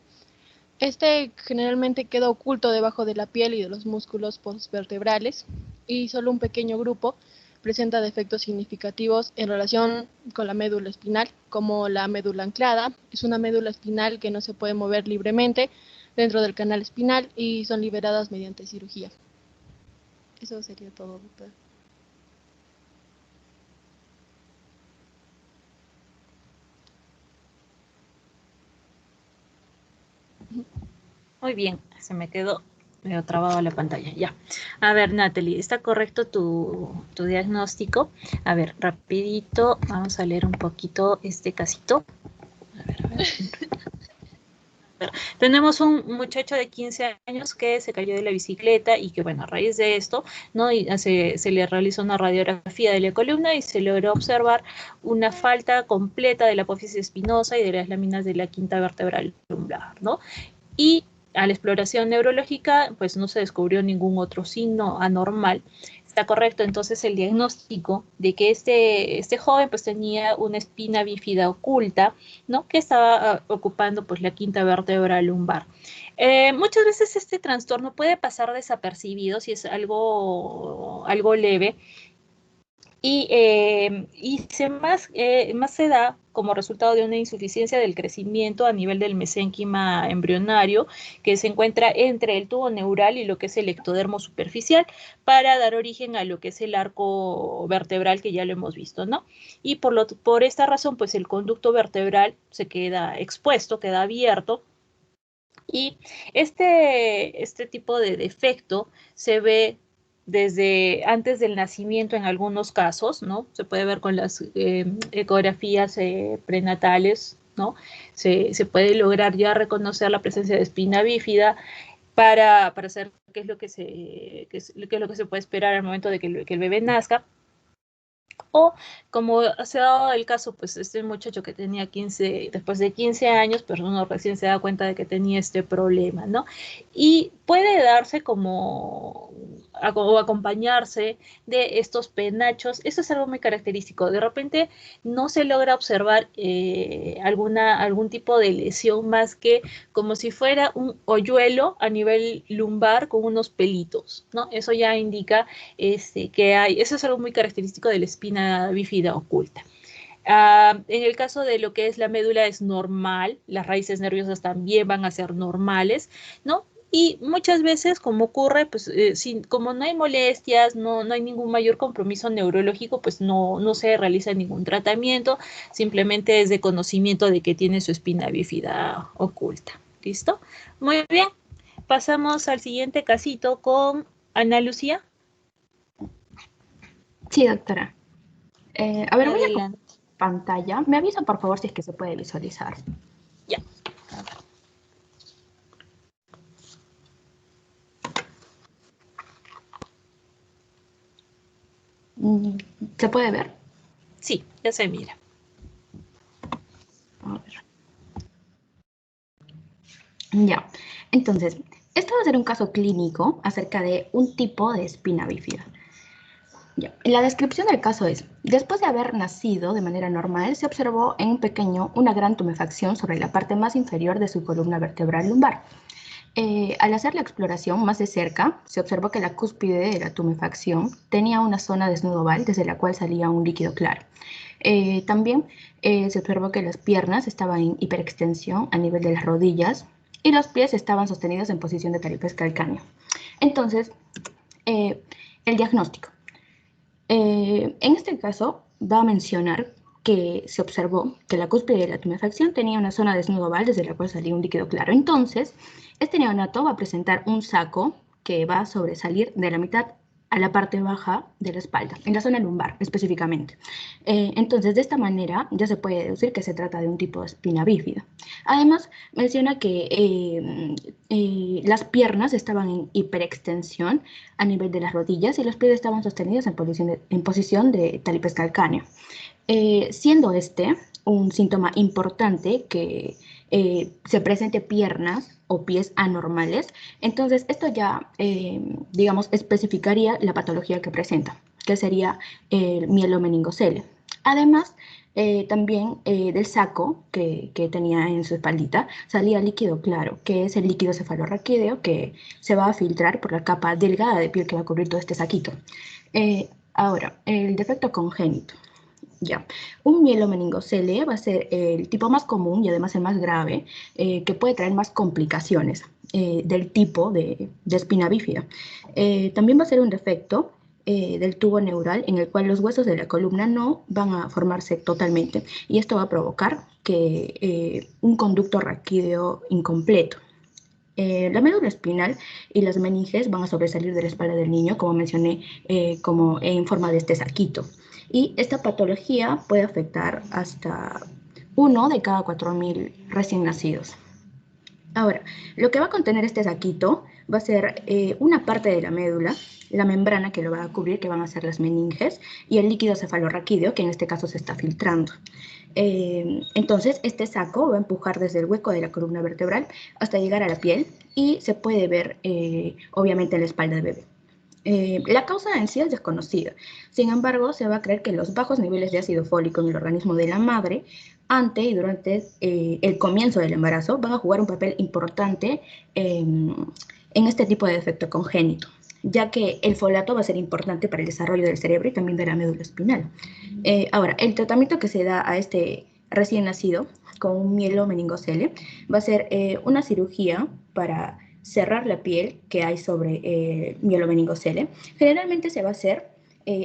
S11: Este generalmente queda oculto debajo de la piel y de los músculos postvertebrales, y solo un pequeño grupo presenta defectos significativos en relación con la médula espinal, como la médula anclada. Es una médula espinal que no se puede mover libremente dentro del canal espinal y son liberadas mediante cirugía. Eso sería todo, doctor.
S1: Muy bien, se me quedó medio trabado la pantalla, ya. A ver, Natalie, ¿está correcto tu diagnóstico? A ver, rapidito, vamos a leer un poquito este casito. A ver. Tenemos un muchacho de 15 años que se cayó de la bicicleta y que, bueno, a raíz de esto, ¿no? Y se le realizó una radiografía de la columna y se logró observar una falta completa de la apófisis espinosa y de las láminas de la quinta vértebra lumbar, ¿no? Y a la exploración neurológica, pues no se descubrió ningún otro signo anormal. Está correcto entonces el diagnóstico de que este joven pues tenía una espina bífida oculta, ¿no? Que estaba ocupando pues la quinta vértebra lumbar. Muchas veces este trastorno puede pasar desapercibido si es algo leve, y más se da como resultado de una insuficiencia del crecimiento a nivel del mesénquima embrionario, que se encuentra entre el tubo neural y lo que es el ectodermo superficial, para dar origen a lo que es el arco vertebral, que ya lo hemos visto, ¿no? Y por esta razón, pues el conducto vertebral se queda expuesto, queda abierto, y este tipo de defecto se ve desde antes del nacimiento en algunos casos, ¿no? Se puede ver con las ecografías prenatales, ¿no? Se puede lograr ya reconocer la presencia de espina bífida para saber qué es lo que se puede esperar al momento de que el bebé nazca. O como se ha dado el caso, pues este muchacho que tenía después de 15 años, pero uno recién se da cuenta de que tenía este problema, ¿no? Y puede darse o acompañarse de estos penachos. Eso es algo muy característico. De repente no se logra observar algún tipo de lesión más que como si fuera un hoyuelo a nivel lumbar con unos pelitos, ¿no? Eso ya indica eso es algo muy característico de la espina bífida oculta. En el caso de lo que es la médula es normal, las raíces nerviosas también van a ser normales, ¿no? Y muchas veces, como ocurre, pues como no hay molestias, no hay ningún mayor compromiso neurológico, pues no se realiza ningún tratamiento, simplemente es de conocimiento de que tiene su espina bífida oculta. ¿Listo? Muy bien. Pasamos al siguiente casito con Ana Lucía.
S12: Sí, doctora. A ver, voy a
S1: Adelante.
S12: pantalla. Me avisa, por favor, si es que se puede visualizar.
S1: Ya.
S12: ¿Se puede ver?
S1: Sí, ya se mira.
S12: A ver. Ya. Entonces, esto va a ser un caso clínico acerca de un tipo de espina bífida. Ya. La descripción del caso es: después de haber nacido de manera normal, se observó en un pequeño una gran tumefacción sobre la parte más inferior de su columna vertebral lumbar. Al hacer la exploración más de cerca, se observó que la cúspide de la tumefacción tenía una zona desnudo oval desde la cual salía un líquido claro. También se observó que las piernas estaban en hiperextensión a nivel de las rodillas y los pies estaban sostenidos en posición de talipes calcáneo. Entonces, el diagnóstico. En este caso, va a mencionar que se observó que la cúspide de la tumefacción tenía una zona desnudo oval desde la cual salía un líquido claro. Entonces, este neonato va a presentar un saco que va a sobresalir de la mitad a la parte baja de la espalda, en la zona lumbar específicamente. Entonces, de esta manera ya se puede deducir que se trata de un tipo de espina bífida. Además, menciona que las piernas estaban en hiperextensión a nivel de las rodillas y los pies estaban sostenidos en posición de talipes calcáneo. Siendo este un síntoma importante que se presente piernas o pies anormales, entonces esto ya, digamos, especificaría la patología que presenta, que sería el mielomeningocele. Además, también del saco que tenía en su espaldita salía líquido claro, que es el líquido cefalorraquídeo que se va a filtrar por la capa delgada de piel que va a cubrir todo este saquito. Ahora, el defecto congénito. Ya, un mielomeningocele va a ser el tipo más común y además el más grave, que puede traer más complicaciones del tipo de espina bífida. También va a ser un defecto del tubo neural en el cual los huesos de la columna no van a formarse totalmente y esto va a provocar que un conducto raquídeo incompleto. La médula espinal y las meninges van a sobresalir de la espalda del niño, como mencioné, como en forma de este saquito. Y esta patología puede afectar hasta 1 de cada 4.000 recién nacidos. Ahora, lo que va a contener este saquito va a ser una parte de la médula, la membrana que lo va a cubrir, que van a ser las meninges, y el líquido cefalorraquídeo, que en este caso se está filtrando. Entonces, este saco va a empujar desde el hueco de la columna vertebral hasta llegar a la piel y se puede ver, obviamente, en la espalda del bebé. La causa en sí es desconocida. Sin embargo, se va a creer que los bajos niveles de ácido fólico en el organismo de la madre ante y durante el comienzo del embarazo van a jugar un papel importante en este tipo de defecto congénito, ya que el folato va a ser importante para el desarrollo del cerebro y también de la médula espinal. Ahora, el tratamiento que se da a este recién nacido con un mielomeningocele va a ser una cirugía para cerrar la piel que hay sobre mielomeningocele. Generalmente se va a hacer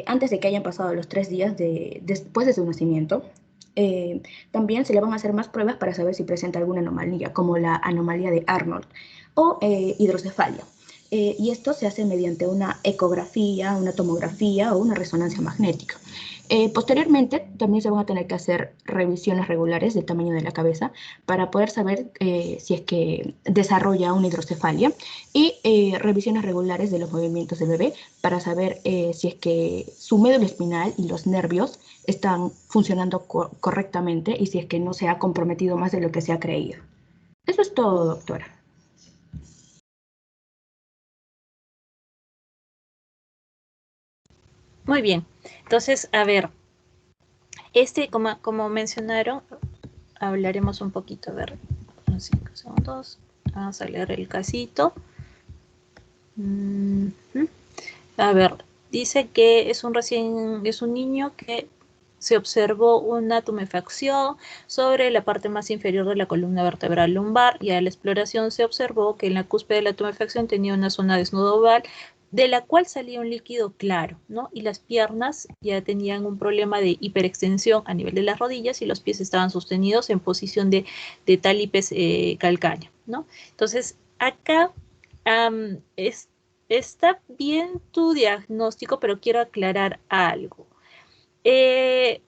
S12: antes de que hayan pasado los 3 días después de su nacimiento. También se le van a hacer más pruebas para saber si presenta alguna anomalía, como la anomalía de Arnold o hidrocefalia. y esto se hace mediante una ecografía, una tomografía o una resonancia magnética. Posteriormente, también se van a tener que hacer revisiones regulares del tamaño de la cabeza para poder saber si es que desarrolla una hidrocefalia y revisiones regulares de los movimientos del bebé para saber si es que su médula espinal y los nervios están funcionando correctamente y si es que no se ha comprometido más de lo que se ha creído. Eso es todo, doctora.
S1: Muy bien. Entonces, a ver, como mencionaron, hablaremos un poquito, a ver, unos 5 segundos. Vamos a leer el casito. A ver, dice que es un niño que se observó una tumefacción sobre la parte más inferior de la columna vertebral lumbar y a la exploración se observó que en la cúspide de la tumefacción tenía una zona desnudo oval de la cual salía un líquido claro, ¿no? Y las piernas ya tenían un problema de hiperextensión a nivel de las rodillas y los pies estaban sostenidos en posición de talipes calcáneo, ¿no? Entonces, acá está bien tu diagnóstico, pero quiero aclarar algo.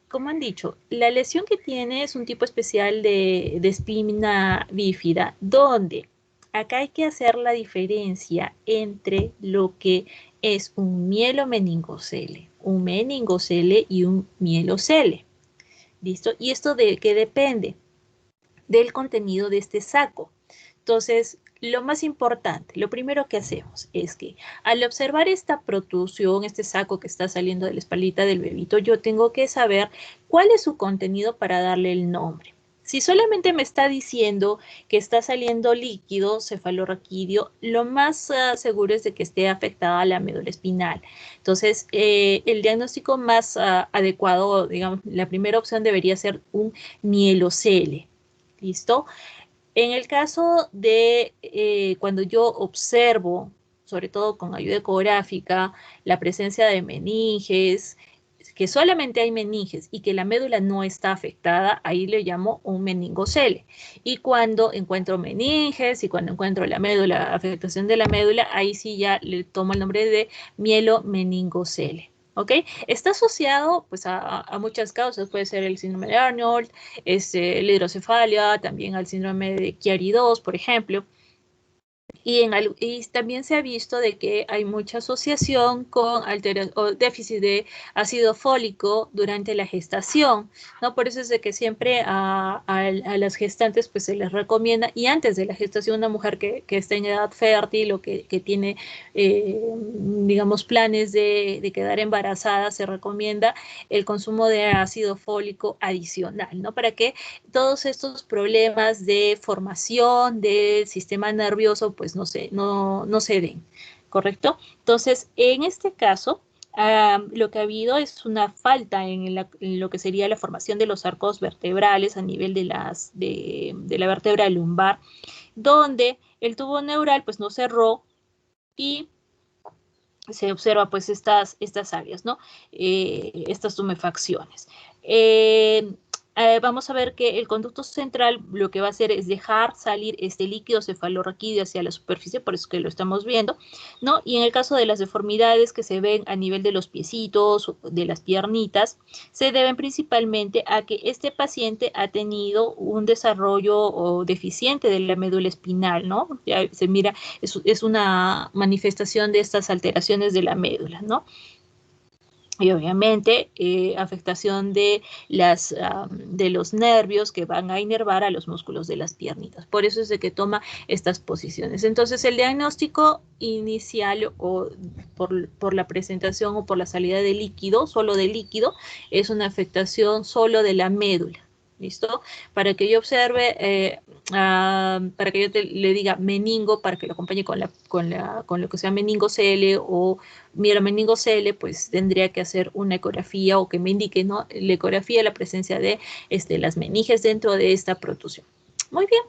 S1: Como han dicho, la lesión que tiene es un tipo especial de espina bífida, donde acá hay que hacer la diferencia entre lo que es un mielomeningocele, un meningocele y un mielocele. ¿Listo? ¿Y esto de qué depende? Del contenido de este saco. Entonces, lo más importante, lo primero que hacemos es que al observar esta protrusión, este saco que está saliendo de la espaldita del bebito, yo tengo que saber cuál es su contenido para darle el nombre. Si solamente me está diciendo que está saliendo líquido cefalorraquídeo, lo más seguro es de que esté afectada la médula espinal. Entonces, el diagnóstico más adecuado, digamos, la primera opción debería ser un mielocele. ¿Listo? En el caso de cuando yo observo, sobre todo con ayuda ecográfica, la presencia de meninges, que solamente hay meninges y que la médula no está afectada, ahí le llamo un meningocele. Y cuando encuentro meninges y cuando encuentro la médula, afectación de la médula, ahí sí ya le tomo el nombre de mielomeningocele. ¿Ok? Está asociado pues, a muchas causas, puede ser el síndrome de Arnold, la hidrocefalia, también al síndrome de Chiari-2, por ejemplo. Y también se ha visto de que hay mucha asociación con déficit de ácido fólico durante la gestación, ¿no? Por eso es de que siempre a las gestantes pues se les recomienda, y antes de la gestación, una mujer que está en edad fértil o que tiene, digamos, planes de quedar embarazada, se recomienda el consumo de ácido fólico adicional, ¿no? Para que todos estos problemas de formación del sistema nervioso pues no se den, ¿correcto? Entonces, en este caso, lo que ha habido es una falta en lo que sería la formación de los arcos vertebrales a nivel de la vértebra lumbar, donde el tubo neural pues no cerró y se observa pues estas áreas, ¿no? Estas tumefacciones. Vamos a ver que el conducto central lo que va a hacer es dejar salir este líquido cefalorraquídeo hacia la superficie, por eso que lo estamos viendo, ¿no? Y en el caso de las deformidades que se ven a nivel de los piecitos, de las piernitas, se deben principalmente a que este paciente ha tenido un desarrollo deficiente de la médula espinal, ¿no? Ya se mira, es una manifestación de estas alteraciones de la médula, ¿no? Y obviamente afectación de los nervios que van a inervar a los músculos de las piernitas. Por eso es de que toma estas posiciones. Entonces el diagnóstico inicial o por la presentación o por la salida de líquido, solo de líquido, es una afectación solo de la médula. ¿Listo? Para que yo observe, para que yo le diga meningo, para que lo acompañe con lo que sea meningocele o mielomeningocele, pues tendría que hacer una ecografía o que me indique, ¿no? La ecografía, la presencia de las meninges dentro de esta protrusión. Muy bien,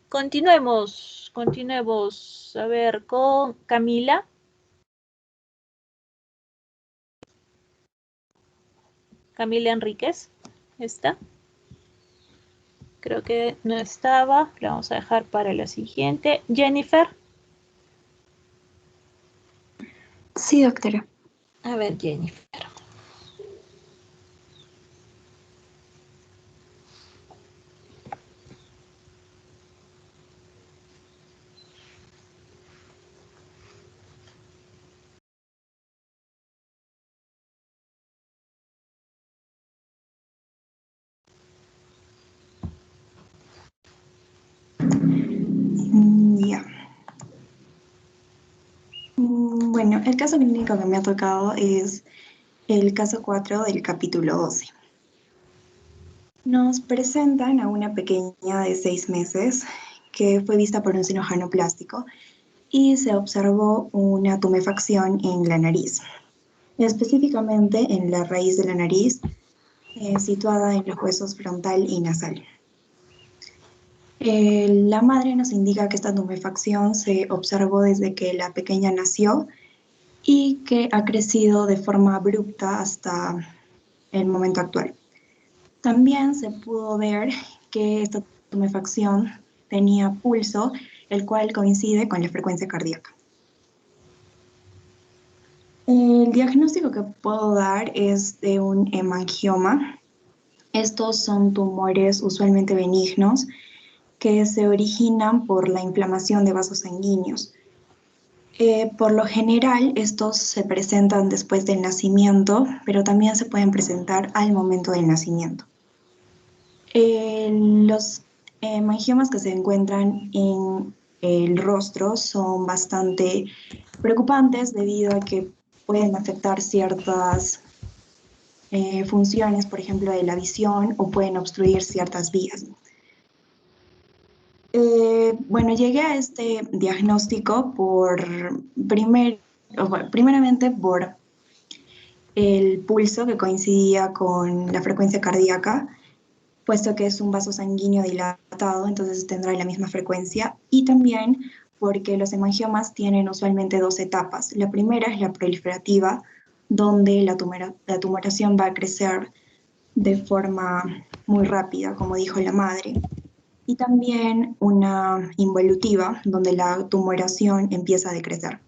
S1: continuemos. A ver, con Camila. Camila Enríquez, ¿está? Creo que no estaba. La vamos a dejar para la siguiente. Jennifer.
S3: Sí, doctora.
S1: A ver, Jennifer.
S13: Ya. Bueno, el caso clínico que me ha tocado es el caso 4 del capítulo 12. Nos presentan a una pequeña de 6 meses que fue vista por un cirujano plástico y se observó una tumefacción en la nariz, específicamente en la raíz de la nariz, situada en los huesos frontal y nasal. La madre nos indica que esta tumefacción se observó desde que la pequeña nació y que ha crecido de forma abrupta hasta el momento actual. También se pudo ver que esta tumefacción tenía pulso, el cual coincide con la frecuencia cardíaca. El diagnóstico que puedo dar es de un hemangioma. Estos son tumores usualmente benignos que se originan por la inflamación de vasos sanguíneos. Por lo general, estos se presentan después del nacimiento, pero también se pueden presentar al momento del nacimiento. Los hemangiomas que se encuentran en el rostro son bastante preocupantes debido a que pueden afectar ciertas funciones, por ejemplo, de la visión, o pueden obstruir ciertas vías. Bueno, llegué a este diagnóstico primeramente por el pulso que coincidía con la frecuencia cardíaca, puesto que es un vaso sanguíneo dilatado, entonces tendrá la misma frecuencia, y también porque los hemangiomas tienen usualmente 2 etapas. La primera es la proliferativa, donde la tumoración va a crecer de forma muy rápida, como dijo la madre, y también una involutiva, donde la tumoración empieza a decrecer.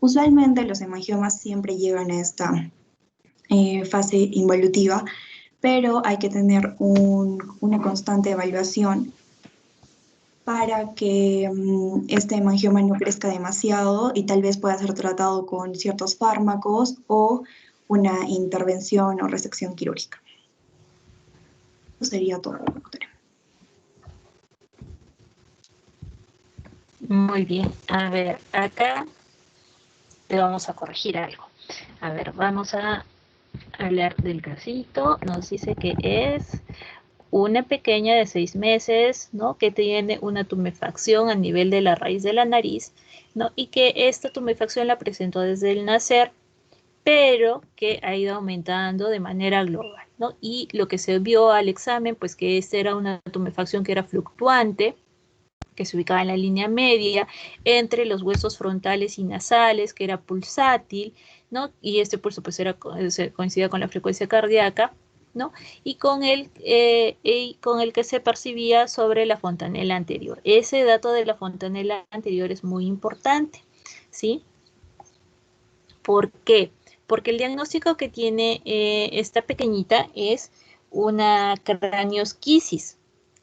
S13: Usualmente los hemangiomas siempre llegan a esta fase involutiva, pero hay que tener una constante evaluación para que este hemangioma no crezca demasiado y tal vez pueda ser tratado con ciertos fármacos o una intervención o resección quirúrgica. Eso sería todo, doctora.
S1: Muy bien. A ver, acá te vamos a corregir algo. A ver, vamos a hablar del casito. Nos dice que es una pequeña de 6 meses, ¿no? Que tiene una tumefacción a nivel de la raíz de la nariz, ¿no? Y que esta tumefacción la presentó desde el nacer, pero que ha ido aumentando de manera global, ¿no? Y lo que se vio al examen, pues que esta era una tumefacción que era fluctuante, que se ubicaba en la línea media entre los huesos frontales y nasales, que era pulsátil, ¿no? Y este pulso pues coincidía con la frecuencia cardíaca, ¿no? Y con el que se percibía sobre la fontanela anterior. Ese dato de la fontanela anterior es muy importante, ¿sí? ¿Por qué? Porque el diagnóstico que tiene esta pequeñita es una craniosquisis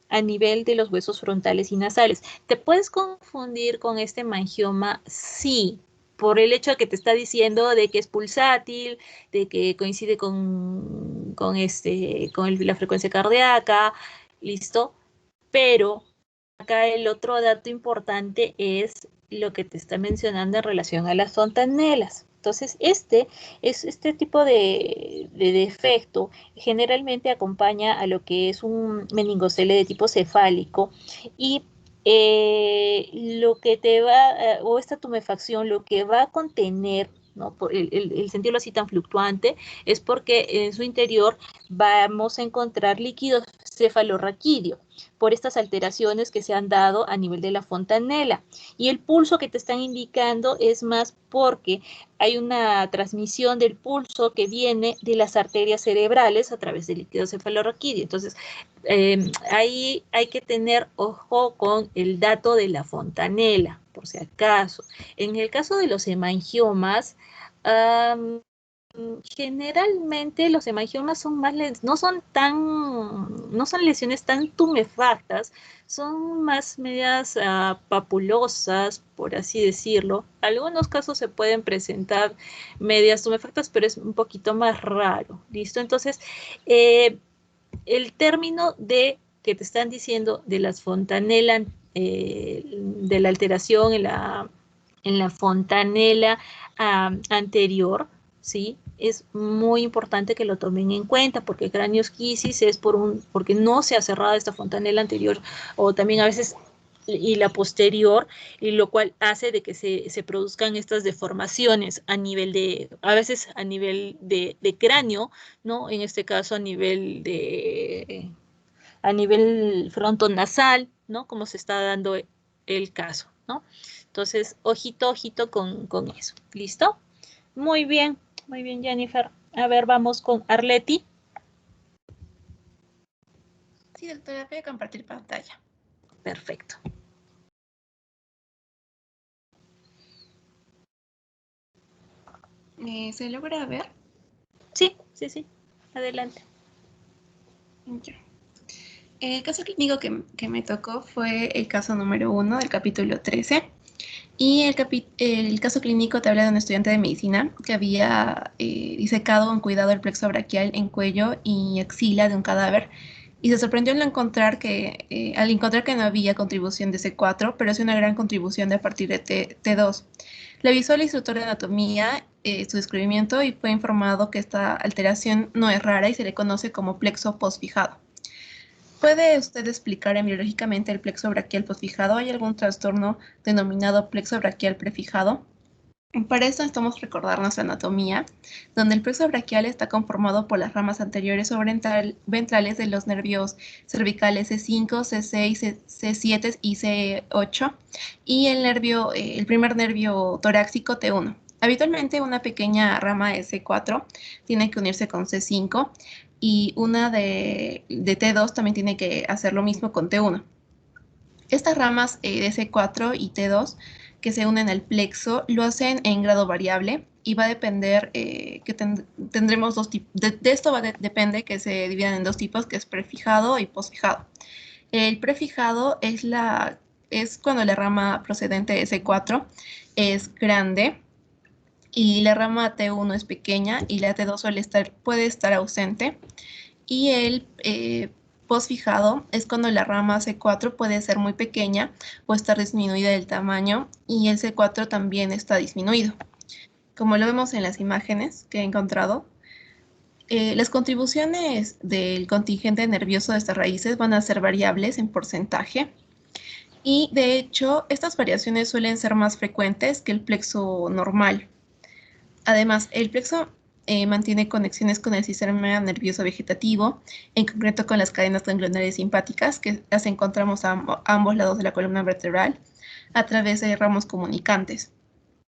S1: a nivel de los huesos frontales y nasales. ¿Te puedes confundir con este hemangioma? Sí, por el hecho de que te está diciendo de que es pulsátil, de que coincide con la frecuencia cardíaca, ¿listo? Pero acá el otro dato importante es lo que te está mencionando en relación a las fontanelas. Entonces, este tipo de defecto generalmente acompaña a lo que es un meningocele de tipo cefálico y lo que te va, o esta tumefacción, lo que va a contener, ¿no? Por el sentirlo así tan fluctuante, es porque en su interior vamos a encontrar líquido cefalorraquídeo por estas alteraciones que se han dado a nivel de la fontanela. Y el pulso que te están indicando es más porque hay una transmisión del pulso que viene de las arterias cerebrales a través del líquido cefalorraquídeo. Entonces, ahí hay que tener ojo con el dato de la fontanela, por si acaso. En el caso de los hemangiomas, Generalmente los hemangiomas son más, no son lesiones tan tumefactas, son más medias papulosas, por así decirlo. Algunos casos se pueden presentar medias tumefactas, pero es un poquito más raro, ¿listo? Entonces, el término que te están diciendo de las fontanela, de la alteración en la fontanela anterior, ¿sí? Es muy importante que lo tomen en cuenta, porque craniosquisis es porque no se ha cerrado esta fontanela anterior, o también a veces y la posterior, y lo cual hace de que se produzcan estas deformaciones a veces a nivel de cráneo, ¿no? En este caso a nivel frontonasal, ¿no? Como se está dando el caso, ¿no? Entonces, ojito con eso. ¿Listo? Muy bien, Jennifer. A ver, vamos con Arleti.
S14: Sí, doctora, voy a compartir pantalla.
S1: Perfecto.
S14: ¿Se logra ver?
S1: Sí. Adelante.
S14: Ya. El caso clínico que me tocó fue el caso número 1 del capítulo 13. Y el caso clínico te habla de un estudiante de medicina que había disecado con cuidado el plexo braquial en cuello y axila de un cadáver. Y se sorprendió al encontrar que no había contribución de C4, pero sí una gran contribución de a partir de T2. Le avisó al instructor de anatomía su descubrimiento y fue informado que esta alteración no es rara y se le conoce como plexo postfijado. ¿Puede usted explicar embriológicamente el plexo braquial postfijado? ¿Hay algún trastorno denominado plexo braquial prefijado? Para esto necesitamos recordar nuestra anatomía, donde el plexo braquial está conformado por las ramas anteriores o ventrales de los nervios cervicales C5, C6, C7 y C8, y el primer nervio torácico T1. Habitualmente una pequeña rama de C4 tiene que unirse con C5 y una de T2 también tiene que hacer lo mismo con T1. Estas ramas de C4 y T2 que se unen al plexo lo hacen en grado variable y va a depender tendremos dos tipos. De esto depende que se dividan en dos tipos, que es prefijado y postfijado. El prefijado es cuando la rama procedente de C4 es grande y la rama T1 es pequeña y la T2 puede estar ausente. Y el postfijado es cuando la rama C4 puede ser muy pequeña o estar disminuida del tamaño y el C4 también está disminuido. Como lo vemos en las imágenes que he encontrado, las contribuciones del contingente nervioso de estas raíces van a ser variables en porcentaje y de hecho estas variaciones suelen ser más frecuentes que el plexo normal. Además, el plexo mantiene conexiones con el sistema nervioso vegetativo, en concreto con las cadenas ganglionares simpáticas, que las encontramos a ambos lados de la columna vertebral, a través de ramos comunicantes.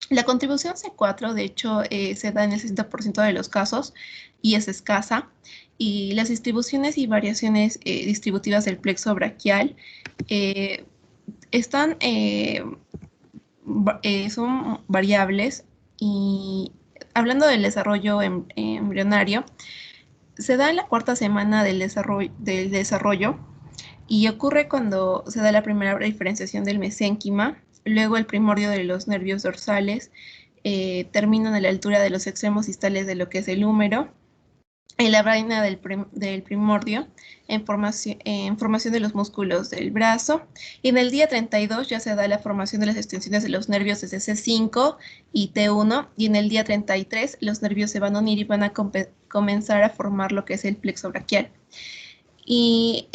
S14: La contribución C4, de hecho, se da en el 60% de los casos y es escasa, y las distribuciones y variaciones distributivas del plexo braquial son variables. Y hablando del desarrollo embrionario, se da en la cuarta semana del desarrollo y ocurre cuando se da la primera diferenciación del mesénquima, luego el primordio de los nervios dorsales, terminan a la altura de los extremos distales de lo que es el húmero, en la vaina del primordio, en formación de los músculos del brazo, y en el día 32 ya se da la formación de las extensiones de los nervios desde C5 y T1, y en el día 33 los nervios se van a unir y van a comenzar a formar lo que es el plexo braquial. Y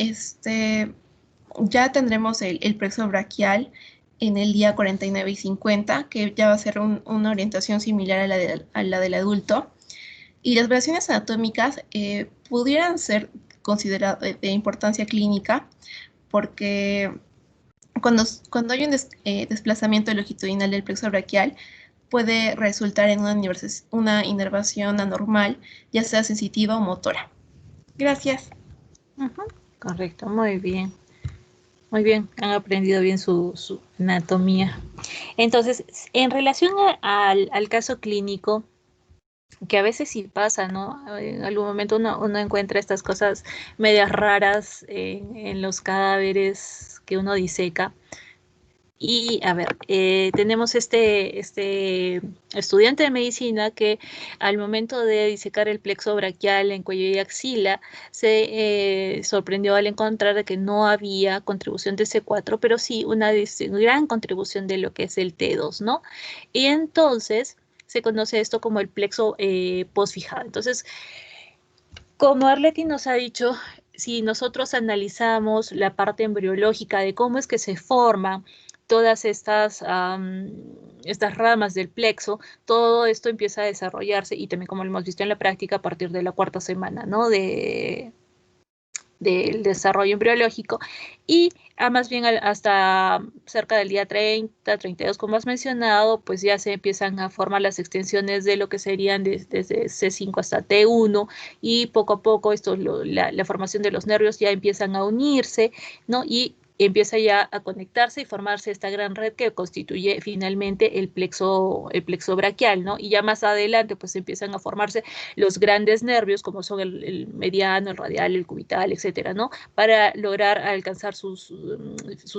S14: ya tendremos el plexo braquial en el día 49 y 50, que ya va a ser una orientación similar a la del adulto. Y las variaciones anatómicas pudieran ser consideradas de importancia clínica porque cuando hay un desplazamiento longitudinal del plexo braquial puede resultar en una inervación anormal, ya sea sensitiva o motora. Gracias.
S1: Correcto, muy bien. Muy bien, han aprendido bien su anatomía. Entonces, en relación al caso clínico, que a veces sí pasa, ¿no? En algún momento uno encuentra estas cosas medias raras en los cadáveres que uno diseca. Y a ver, tenemos este estudiante de medicina que al momento de disecar el plexo braquial en cuello y axila se sorprendió al encontrar que no había contribución de C4, pero sí una gran contribución de lo que es el T2, ¿no? Y entonces se conoce esto como el plexo postfijado. Entonces, como Arleti nos ha dicho, si nosotros analizamos la parte embriológica de cómo es que se forman todas estas ramas del plexo, todo esto empieza a desarrollarse, y también como lo hemos visto en la práctica, a partir de la 4ª semana, ¿no? Del desarrollo embriológico, y más bien hasta cerca del día 30, 32, como has mencionado, pues ya se empiezan a formar las extensiones de lo que serían desde C5 hasta T1, y poco a poco la formación de los nervios ya empiezan a unirse, ¿no? Y empieza ya a conectarse y formarse esta gran red que constituye finalmente el plexo braquial, ¿no? Y ya más adelante pues empiezan a formarse los grandes nervios, como son el mediano, el radial, el cubital, etcétera, ¿no? Para lograr alcanzar sus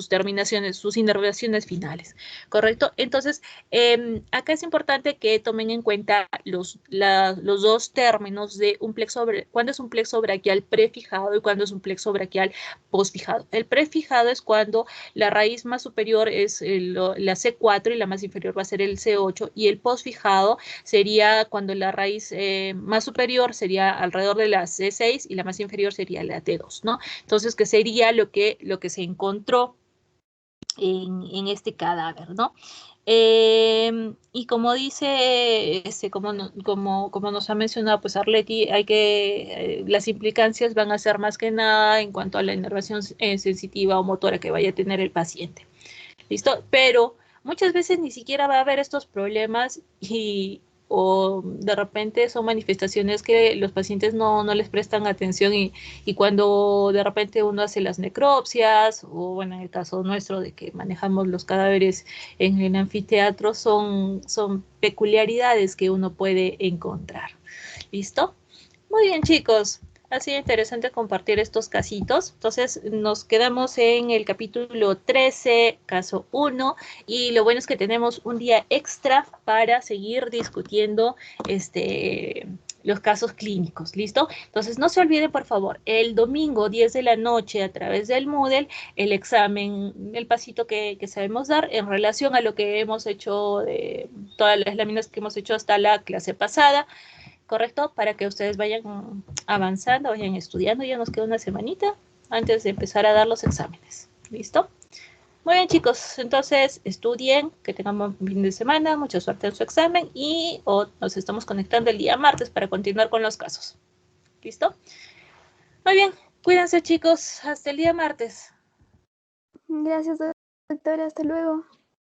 S1: terminaciones, sus inervaciones finales, ¿correcto? Entonces, acá es importante que tomen en cuenta los dos términos de cuándo es un plexo braquial prefijado y cuándo es un plexo braquial postfijado. El prefijado es cuando la raíz más superior es la C4 y la más inferior va a ser el C8, y el postfijado sería cuando la raíz más superior sería alrededor de la C6 y la más inferior sería la T2, ¿no? Entonces, que sería lo que se encontró en este cadáver, ¿no? Y como dice, como nos ha mencionado pues Arleti, las implicancias van a ser más que nada en cuanto a la inervación sensitiva o motora que vaya a tener el paciente. ¿Listo? Pero muchas veces ni siquiera va a haber estos problemas, o de repente son manifestaciones que los pacientes no les prestan atención, y cuando de repente uno hace las necropsias, o bueno, en el caso nuestro de que manejamos los cadáveres en el anfiteatro, son peculiaridades que uno puede encontrar. ¿Listo? Muy bien, chicos. Ha sido interesante compartir estos casitos. Entonces, nos quedamos en el capítulo 13, caso 1, y lo bueno es que tenemos un día extra para seguir discutiendo los casos clínicos, ¿listo? Entonces, no se olviden, por favor, el domingo 10 de la noche, a través del Moodle, el examen, el pasito que sabemos dar en relación a lo que hemos hecho, de todas las láminas que hemos hecho hasta la clase pasada, ¿correcto? Para que ustedes vayan avanzando, vayan estudiando. Ya nos queda una semanita antes de empezar a dar los exámenes. ¿Listo? Muy bien, chicos. Entonces, estudien, que tengan un buen fin de semana, mucha suerte en su examen, y nos estamos conectando el día martes para continuar con los casos. ¿Listo? Muy bien. Cuídense, chicos. Hasta el día martes.
S8: Gracias, doctora. Hasta luego.